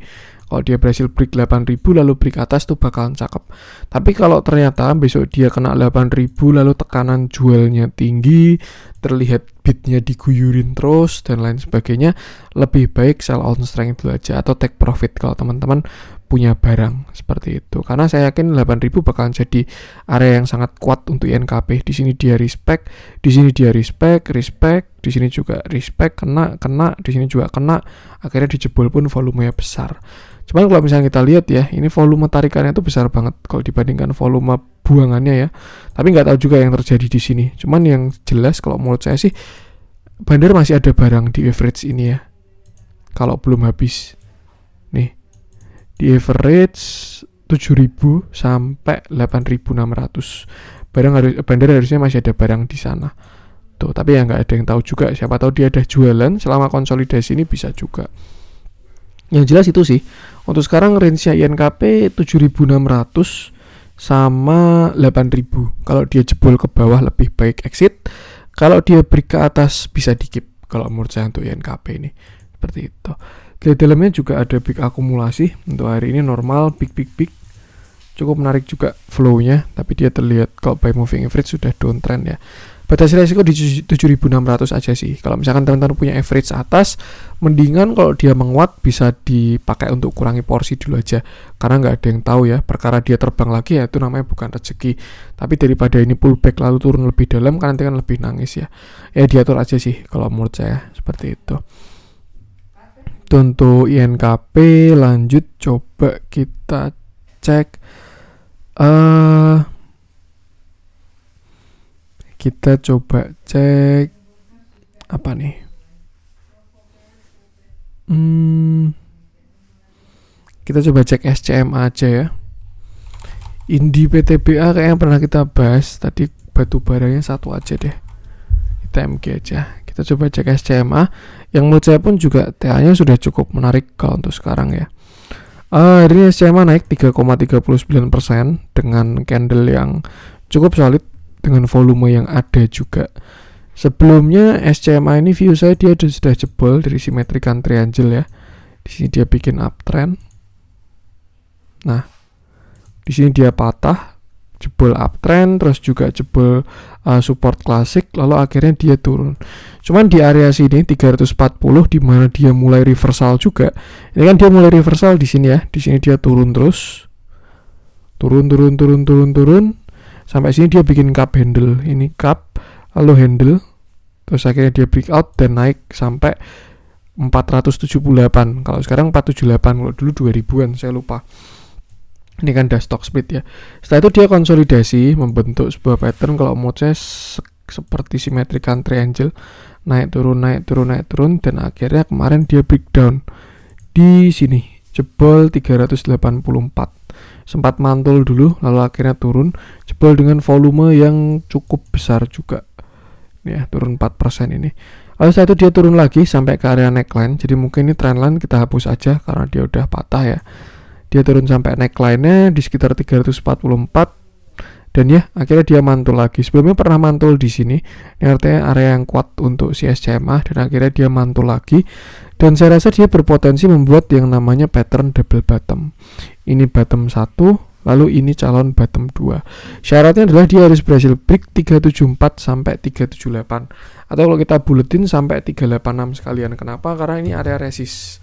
Kalau dia berhasil break 8.000 lalu break atas tuh bakalan cakep. Tapi kalau ternyata besok dia kena 8.000 lalu tekanan jualnya tinggi, terlihat bidnya diguyurin terus dan lain sebagainya, lebih baik sell on strength dulu aja atau take profit kalau teman-teman punya barang seperti itu. Karena saya yakin 8.000 bakalan jadi area yang sangat kuat untuk INKP. Di sini dia respect, di sini dia respect, di sini juga respect, kena, di sini juga kena. Akhirnya dijebol pun volumenya besar. Cuman kalau misalnya kita lihat ya, ini volume tarikannya itu besar banget kalau dibandingkan volume buangannya ya. Tapi nggak tahu juga yang terjadi di sini. Cuman yang jelas kalau menurut saya sih, Bandar masih ada barang di average ini ya. Kalau belum habis. Nih, di average 7.000 sampai 8.600. Bandar harusnya masih ada barang di sana. Tuh, tapi ya nggak ada yang tahu juga. Siapa tahu dia ada jualan selama konsolidasi ini bisa juga. Yang jelas itu sih. Untuk sekarang range-nya INKP 7.600 sama 8.000. Kalau dia jebol ke bawah lebih baik exit. Kalau dia break ke atas bisa di-keep. Kalau menurut saya untuk INKP ini. Seperti itu. Di dalamnya juga ada big akumulasi. Untuk hari ini normal, big. Cukup menarik juga flow-nya. Tapi dia terlihat kalau by moving average sudah downtrend ya. Batas resiko di 7.600 aja sih. Kalau misalkan teman-teman punya average atas, mendingan kalau dia menguat bisa dipakai untuk kurangi porsi dulu aja. Karena nggak ada yang tahu ya, perkara dia terbang lagi ya itu namanya bukan rezeki. Tapi daripada ini pullback lalu turun lebih dalam, kan nanti kan lebih nangis ya. Ya diatur aja sih kalau menurut saya seperti itu. Untuk INKP lanjut coba kita cek. Kita coba cek apa nih? Kita coba cek SCMA aja ya. Indi PTBA kayaknya pernah kita bahas tadi, batu baranya satu aja deh. ITMG aja. Kita coba cek SCMA yang menurut saya pun juga TA-nya sudah cukup menarik kalau untuk sekarang ya. Hari ini SCMA naik 3,39% dengan candle yang cukup solid dengan volume yang ada juga. Sebelumnya SCMA ini view saya dia sudah jebol dari symmetrical triangle ya. Di sini dia bikin uptrend. Nah, di sini dia patah, jebol uptrend, terus juga jebol support klasik, lalu akhirnya dia turun. Cuman di area sini 340 di mana dia mulai reversal juga. Ini kan dia mulai reversal di sini ya. Di sini dia turun terus. Turun sampai sini dia bikin cup handle. Ini cup lalu handle, terus akhirnya dia breakout dan naik sampai 478. Kalau sekarang 478, kalau dulu 2000-an saya lupa. Ini kan udah stock split ya. Setelah itu dia konsolidasi, membentuk sebuah pattern kalau menurut saya seperti symmetrical triangle, naik turun, dan akhirnya kemarin dia breakdown di sini, jebol 384. Sempat mantul dulu, lalu akhirnya turun, jebol dengan volume yang cukup besar juga. Ya, turun 4% ini. Lalu setelah itu dia turun lagi sampai ke area neckline. Jadi mungkin ini trendline kita hapus aja karena dia udah patah ya. Dia turun sampai neckline-nya di sekitar 344 dan ya akhirnya dia mantul lagi. Sebelumnya pernah mantul di sini. Ini artinya area yang kuat untuk si SCMA dan akhirnya dia mantul lagi. Dan saya rasa dia berpotensi membuat yang namanya pattern double bottom. Ini bottom 1, lalu ini calon bottom 2. Syaratnya adalah dia harus berhasil break 374 sampai 378. Atau kalau kita buletin sampai 386 sekalian. Kenapa? Karena ini area resist.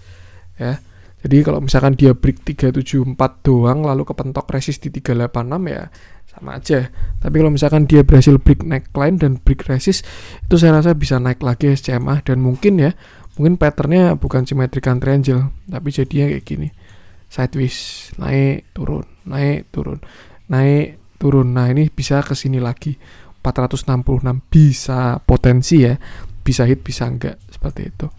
Ya. Jadi kalau misalkan dia break 374 doang lalu kepentok resist di 386 ya sama aja. Tapi kalau misalkan dia berhasil break neckline dan break resist, itu saya rasa bisa naik lagi SCMA dan mungkin patternnya bukan symmetrical triangle, tapi jadinya kayak gini. Sideways, naik turun. Nah, ini bisa ke sini lagi. 466 bisa potensi ya. Bisa hit, bisa enggak, seperti itu.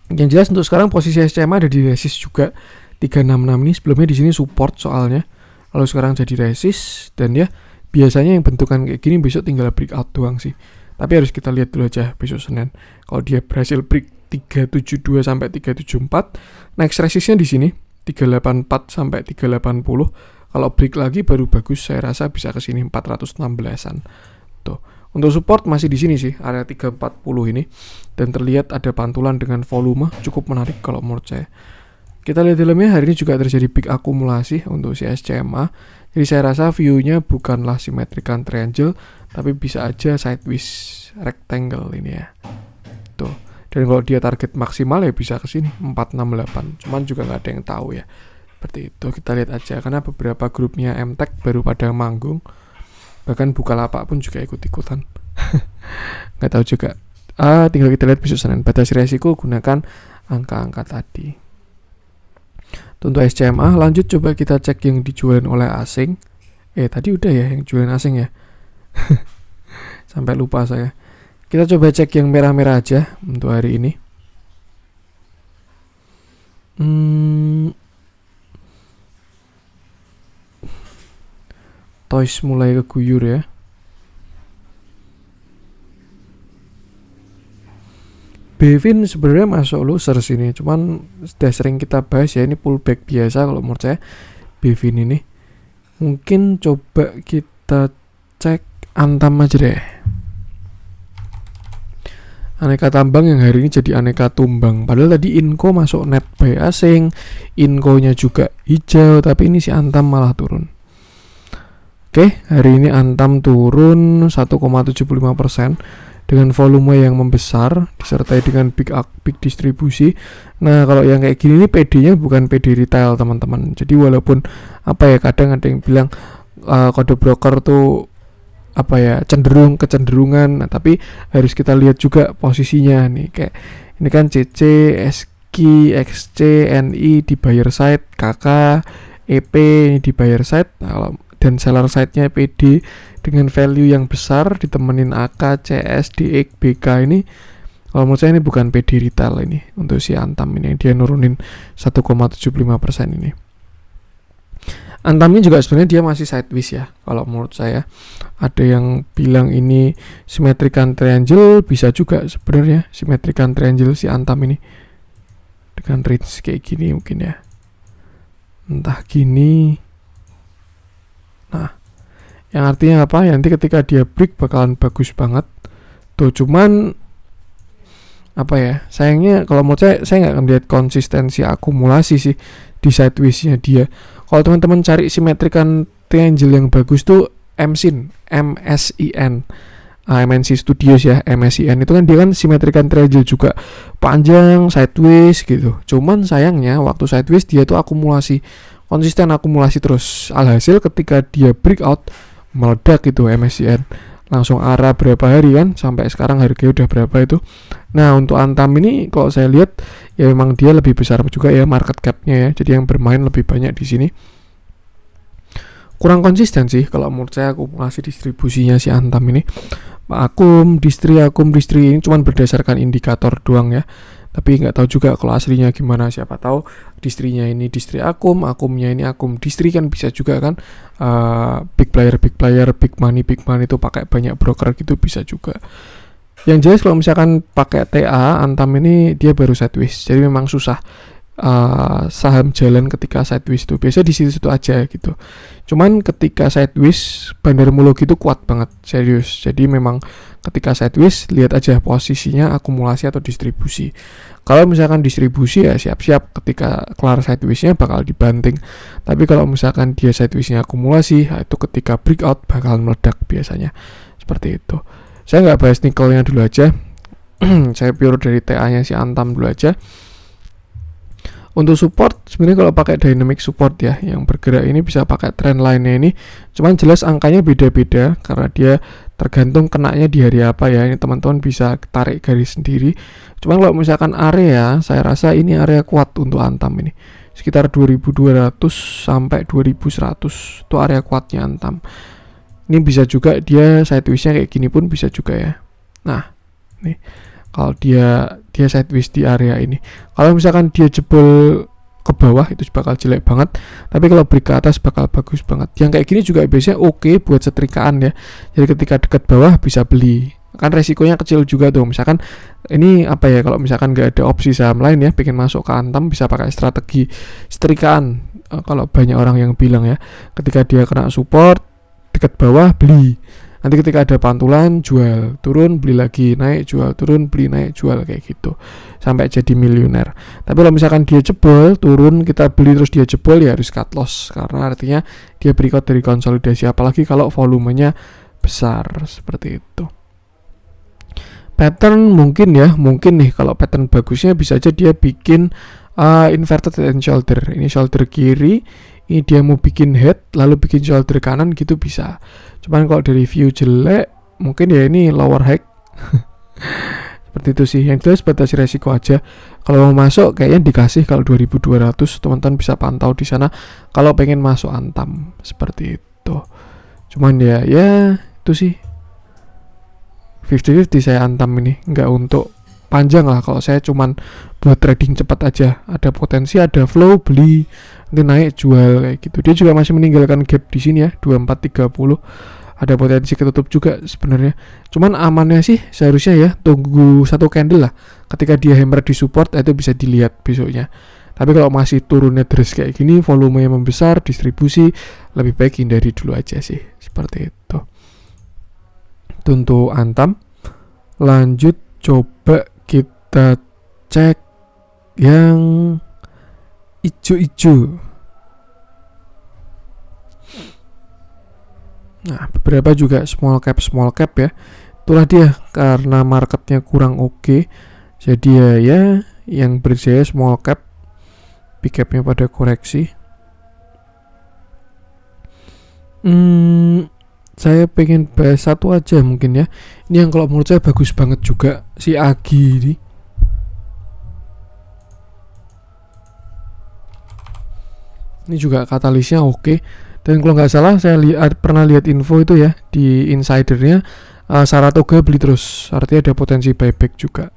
Yang jelas untuk sekarang posisi SCMA ada di resist juga 366 ini. Sebelumnya di sini support soalnya. Lalu sekarang jadi resist dan ya biasanya yang bentukan kayak gini besok tinggal breakout doang sih. Tapi harus kita lihat dulu aja besok Senin. Kalau dia berhasil break 372 sampai 374, next resistnya di sini 384 sampai 380. Kalau break lagi baru bagus, saya rasa bisa ke sini 416-an. Tuh. Untuk support masih di sini sih, area 340 ini. Dan terlihat ada pantulan dengan volume cukup menarik kalau menurut saya. Kita lihat dalamnya hari ini juga terjadi big akumulasi untuk si SCMA. Jadi saya rasa view-nya bukanlah symmetrical triangle, tapi bisa aja sideways rectangle ini ya. Tuh. Dan kalau dia target maksimal ya bisa ke sini 468. Cuman juga nggak ada yang tahu ya. Seperti itu kita lihat aja karena beberapa grupnya MTech baru pada manggung. Bahkan Bukalapak pun juga ikut-ikutan. Nggak tahu juga. Tinggal kita lihat besok Senin. Batasi resiko gunakan angka-angka tadi. Untuk SCMA lanjut coba kita cek yang dijualin oleh asing. Tadi udah ya yang jualan asing ya. Sampai lupa saya. Kita coba cek yang merah-merah aja untuk hari ini. Toys mulai keguyur ya. Bevin sebenarnya masuk loser sini, cuman sudah sering kita bahas ya, ini pullback biasa kalau menurut saya Bevin ini. Mungkin coba kita cek Antam aja deh. Aneka tambang yang hari ini jadi aneka tumbang. Padahal tadi Inco masuk net buy asing, Inco-nya juga hijau, tapi ini si Antam malah turun. Oke, hari ini Antam turun 1,75% dengan volume yang membesar disertai dengan big distribusi. Nah, kalau yang kayak gini ini PD-nya bukan PD retail, teman-teman. Jadi walaupun kadang ada yang bilang kode broker tuh kecenderungan, nah, tapi harus kita lihat juga posisinya nih. Kayak ini kan CC, SQ, XC, NI di buyer side, KK, EP ini di buyer side. Nah, kalau dan seller side-nya PD dengan value yang besar ditemenin AK, CS, DX, BK ini, kalau menurut saya ini bukan PD retail ini untuk si Antam ini yang dia nurunin 1,75% ini. Antamnya juga sebenarnya dia masih sideways ya kalau menurut saya. Ada yang bilang ini symmetrical triangle, bisa juga sebenarnya symmetrical triangle si Antam ini dengan range kayak gini mungkin ya, entah gini. Nah, yang artinya apa? Nanti ketika dia break bakalan bagus banget gitu. Cuman apa ya, sayangnya kalau menurut saya nggak melihat konsistensi akumulasi sih di sideways-nya dia. Kalau teman-teman cari simetrikan triangle yang bagus tuh MSIN, MNC Studios ya, MSIN itu kan dia kan simetrikan triangle juga, panjang sideways gitu. Cuman sayangnya waktu sideways dia tuh akumulasi, konsisten akumulasi terus. Alhasil ketika dia breakout meledak gitu MSIN, langsung arah berapa hari kan, sampai sekarang harganya udah berapa itu. Nah untuk Antam ini kalau saya lihat ya memang dia lebih besar juga ya market cap-nya ya, jadi yang bermain lebih banyak di sini. Kurang konsisten sih kalau menurut saya akumulasi distribusinya si Antam ini. Akum distri ini cuma berdasarkan indikator doang ya, tapi nggak tahu juga kalau aslinya gimana. Siapa tahu distrinya ini distri akumnya ini akum distri, kan bisa juga kan. Big player, big money itu pakai banyak broker gitu bisa juga. Yang jelas kalau misalkan pakai TA Antam ini dia baru sideways, jadi memang susah saham jalan ketika sideways itu. Biasa di situ aja gitu. Cuman ketika sideways Bandarmologi itu kuat banget, serius. Jadi memang ketika sideways lihat aja posisinya akumulasi atau distribusi. Kalau misalkan distribusi ya siap-siap ketika kelar sideways-nya bakal dibanting. Tapi kalau misalkan dia sideways-nya akumulasi, itu ketika breakout bakal meledak biasanya. Seperti itu. Saya nggak bahas nikelnya dulu aja. Saya pure dari TA-nya si Antam dulu aja. Untuk support sebenarnya kalau pakai dynamic support ya, yang bergerak ini bisa pakai trend line-nya ini. Cuman jelas angkanya beda-beda karena dia tergantung kenanya di hari apa ya. Ini teman-teman bisa tarik garis sendiri. Cuman kalau misalkan area, saya rasa ini area kuat untuk Antam ini. Sekitar 2200 sampai 2100 itu area kuatnya Antam. Ini bisa juga dia sideways-nya kayak gini pun bisa juga ya. Nah, nih kalau dia sideways di area ini, kalau misalkan dia jebol ke bawah itu bakal jelek banget, tapi kalau break ke atas bakal bagus banget. Yang kayak gini juga biasanya oke buat setrikaan ya, jadi ketika dekat bawah bisa beli, kan resikonya kecil juga tuh. Misalkan ini apa ya, kalau misalkan nggak ada opsi saham lain ya, pengen masuk ke Antam bisa pakai strategi setrikaan. Kalau banyak orang yang bilang ya, ketika dia kena support dekat bawah beli, nanti ketika ada pantulan jual, turun beli lagi, naik jual, turun beli, naik jual, kayak gitu sampai jadi miliuner. Tapi kalau misalkan dia jebol, turun kita beli terus dia jebol, ya harus cut loss karena artinya dia breakout dari konsolidasi, apalagi kalau volumenya besar seperti itu. Pattern mungkin nih kalau pattern bagusnya bisa aja dia bikin inverted head and shoulder. Ini shoulder kiri, ini dia mau bikin head lalu bikin shoulder kanan gitu bisa. Cuman kalau dari view jelek mungkin ya ini lower high. Seperti itu sih. Yang jelas batasi resiko aja. Kalau mau masuk kayaknya dikasih kalau 2200, teman-teman bisa pantau di sana kalau pengen masuk Antam seperti itu. Cuman ya itu sih 50-50 saya Antam ini, nggak untuk panjang lah. Kalau saya cuman buat trading cepat aja, ada potensi, ada flow, beli, nanti naik jual kayak gitu. Dia juga masih meninggalkan gap di sini ya, 2430, ada potensi ketutup juga sebenarnya. Cuman amannya sih seharusnya ya tunggu satu candle lah, ketika dia hammer di support itu bisa dilihat besoknya. Tapi kalau masih turunnya deres kayak gini, volumenya membesar, distribusi, lebih baik hindari dulu aja sih, seperti itu. Untuk Antam, lanjut coba kita cek yang ijo-ijo. Nah, beberapa juga small cap ya. Itulah dia, karena marketnya kurang oke, jadi ya yang berjaya small cap, big capnya pada koreksi. Saya pengen bahas satu aja mungkin ya. Ini yang kalau menurut saya bagus banget juga, si Agi ini. Ini juga katalisnya oke. Dan kalau nggak salah saya pernah lihat info itu ya di insidernya, Saratoga beli terus, artinya ada potensi buyback juga.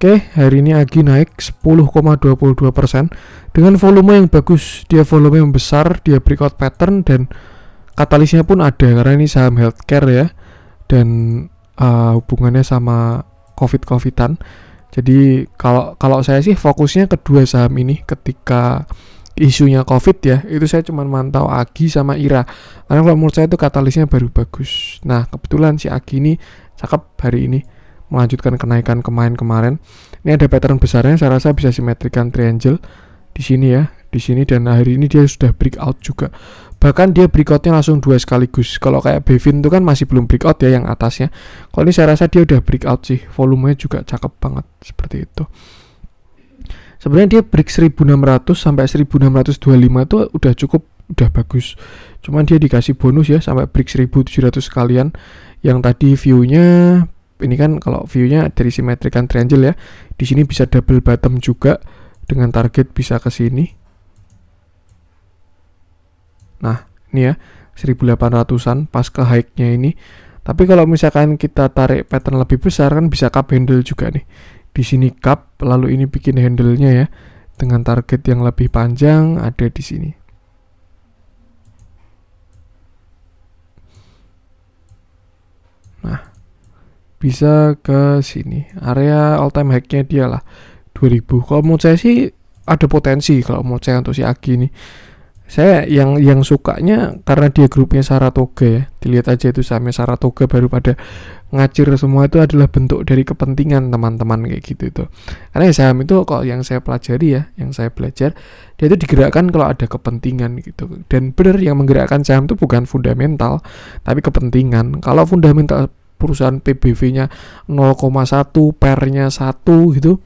Oke, hari ini Agi naik 10,22% dengan volume yang bagus. Dia volume yang besar, dia breakout pattern, dan katalisnya pun ada karena ini saham healthcare ya, dan hubungannya sama covidan. Jadi kalau saya sih fokusnya kedua saham ini ketika isunya covid ya, itu saya cuma mantau Agi sama IRA karena kalau menurut saya itu katalisnya baru bagus. Nah kebetulan si Agi ini cakep hari ini, melanjutkan kenaikan kemarin. Ini ada pattern besarnya, saya rasa bisa simetrikan triangle di sini ya, di sini, dan hari ini dia sudah breakout juga. Bahkan dia breakoutnya langsung 2 sekaligus. Kalau kayak Bevin itu kan masih belum breakout ya yang atasnya. Kalau ini saya rasa dia udah breakout sih. Volumenya juga cakep banget seperti itu. Sebenarnya dia break 1600 sampai 1625 itu udah cukup, udah bagus. Cuman dia dikasih bonus ya sampai break 1700 sekalian. Yang tadi view-nya ini kan kalau view-nya dari simetrikan triangle ya. Di sini bisa double bottom juga dengan target bisa ke sini. Nah, ini ya 1800-an pas ke high-nya ini. Tapi kalau misalkan kita tarik pattern lebih besar kan bisa cup handle juga nih. Di sini cup, lalu ini bikin handle-nya ya dengan target yang lebih panjang ada di sini. Nah, bisa ke sini. Area all time high-nya dia lah 2000. Kalau menurut saya sih ada potensi kalau menurut saya untuk si Agi ini. Saya yang sukanya karena dia grupnya Saratoga ya. Dilihat aja itu sahamnya Saratoga baru pada ngacir semua, itu adalah bentuk dari kepentingan teman-teman kayak gitu itu. Karena saham itu kalau yang saya pelajari ya, yang saya belajar, dia itu digerakkan kalau ada kepentingan gitu. Dan benar yang menggerakkan saham itu bukan fundamental, tapi kepentingan. Kalau fundamental perusahaan PBV-nya 0,1, PER-nya 1 gitu,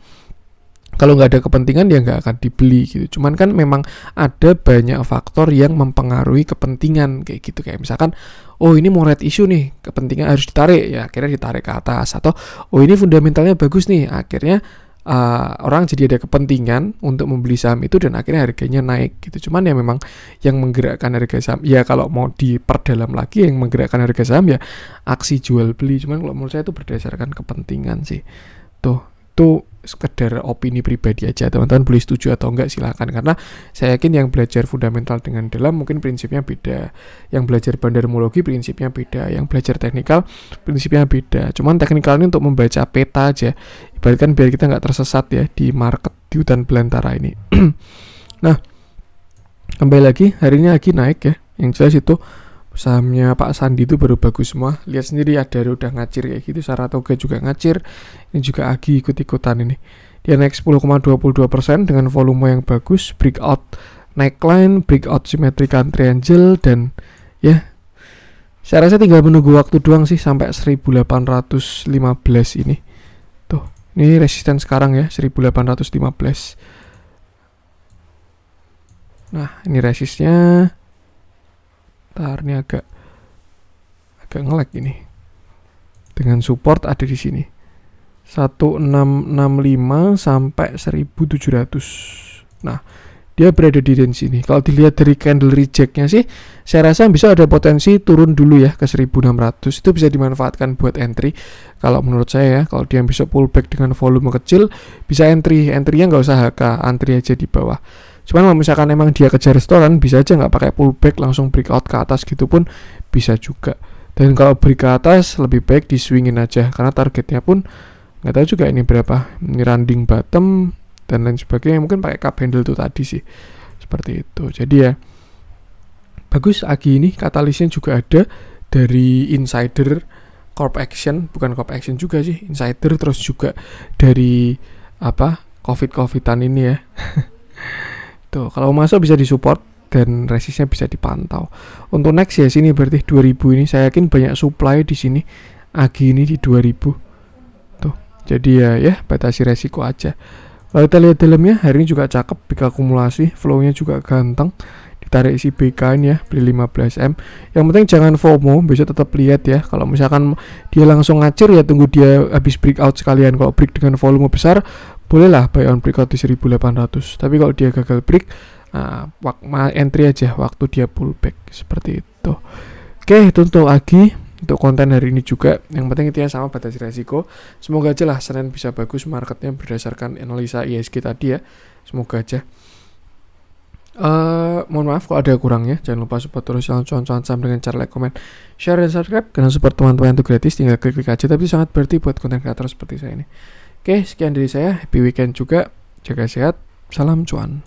kalau nggak ada kepentingan ya nggak akan dibeli gitu. Cuman kan memang ada banyak faktor yang mempengaruhi kepentingan kayak gitu. Kayak misalkan, oh ini mau red issue nih, kepentingan harus ditarik, ya akhirnya ditarik ke atas. Atau oh ini fundamentalnya bagus nih, akhirnya orang jadi ada kepentingan untuk membeli saham itu dan akhirnya harganya naik gitu. Cuman ya memang yang menggerakkan harga saham, ya kalau mau diperdalam lagi yang menggerakkan harga saham ya aksi jual beli. Cuman kalau menurut saya itu berdasarkan kepentingan sih. Tuh sekedar opini pribadi aja, teman-teman boleh setuju atau enggak silahkan, karena saya yakin yang belajar fundamental dengan dalam mungkin prinsipnya beda, yang belajar bandarmologi prinsipnya beda, yang belajar teknikal prinsipnya beda. Cuman teknikal ini untuk membaca peta aja, ibaratkan biar kita nggak tersesat ya di market di hutan belantara ini. Nah, kembali lagi hari ini lagi naik ya, yang jelas itu sahamnya Pak Sandi itu baru bagus semua. Lihat sendiri ada udah ngacir kayak gitu. Saratoga juga ngacir. Ini juga Agi ikut-ikutan ini. Dia naik 10,22% dengan volume yang bagus, breakout neckline, breakout simetrikan triangle, dan ya saya rasa tinggal menunggu waktu doang sih sampai 1815 ini. Tuh, ini resisten sekarang ya 1815. Nah, ini resistnya. Ntar ini agak nge-lag ini. Dengan support ada di sini. 1665 sampai 1700. Nah, dia berada di range ini. Kalau dilihat dari candle reject-nya sih, saya rasa bisa ada potensi turun dulu ya ke 1600. Itu bisa dimanfaatkan buat entry. Kalau menurut saya ya, kalau dia bisa pullback dengan volume kecil, bisa entry. Entry-nya nggak usah HK, antri aja di bawah. Cuman kalau misalkan emang dia kejar restoran, bisa aja nggak pakai pullback langsung breakout ke atas gitu pun bisa juga. Dan kalau break ke atas lebih baik di swingin aja, karena targetnya pun nggak tahu juga ini berapa, ini rounding bottom dan lain sebagainya. Mungkin pakai cup handle tuh tadi sih, seperti itu. Jadi ya bagus Agi ini, katalisnya juga ada dari insider corp action, bukan corp action juga sih, insider, terus juga dari covidan ini ya. Tuh, kalau masuk bisa disupport dan resistnya bisa dipantau. Untuk next ya sini berarti 2000 ini saya yakin banyak supply di sini. Agi ini di 2000. Tuh. Jadi ya batasi resiko aja. Kalau kita lihat dalamnya hari ini juga cakep, big akumulasi, flow-nya juga ganteng. Ditarik si BK ini ya, beli 15M. Yang penting jangan FOMO, besok tetap lihat ya. Kalau misalkan dia langsung ngacir ya tunggu dia habis breakout sekalian. Kalau break dengan volume besar, bolehlah buy on breakout di 1800. Tapi kalau dia gagal break, entry aja waktu dia pullback seperti itu. Oke, itu untuk Agi, untuk konten hari ini juga. Yang penting intinya sama, batasi resiko. Semoga aja lah Senin bisa bagus marketnya berdasarkan analisa ISG tadi ya. Semoga aja. Mohon maaf kalau ada kurangnya. Jangan lupa support terus channel cuan-cuan saham dengan cara like, comment, share, dan subscribe. Karena support teman-teman itu gratis, tinggal klik aja. Tapi sangat berarti buat konten kreator seperti saya ini. Oke, sekian dari saya. Happy weekend juga. Jaga sehat. Salam cuan.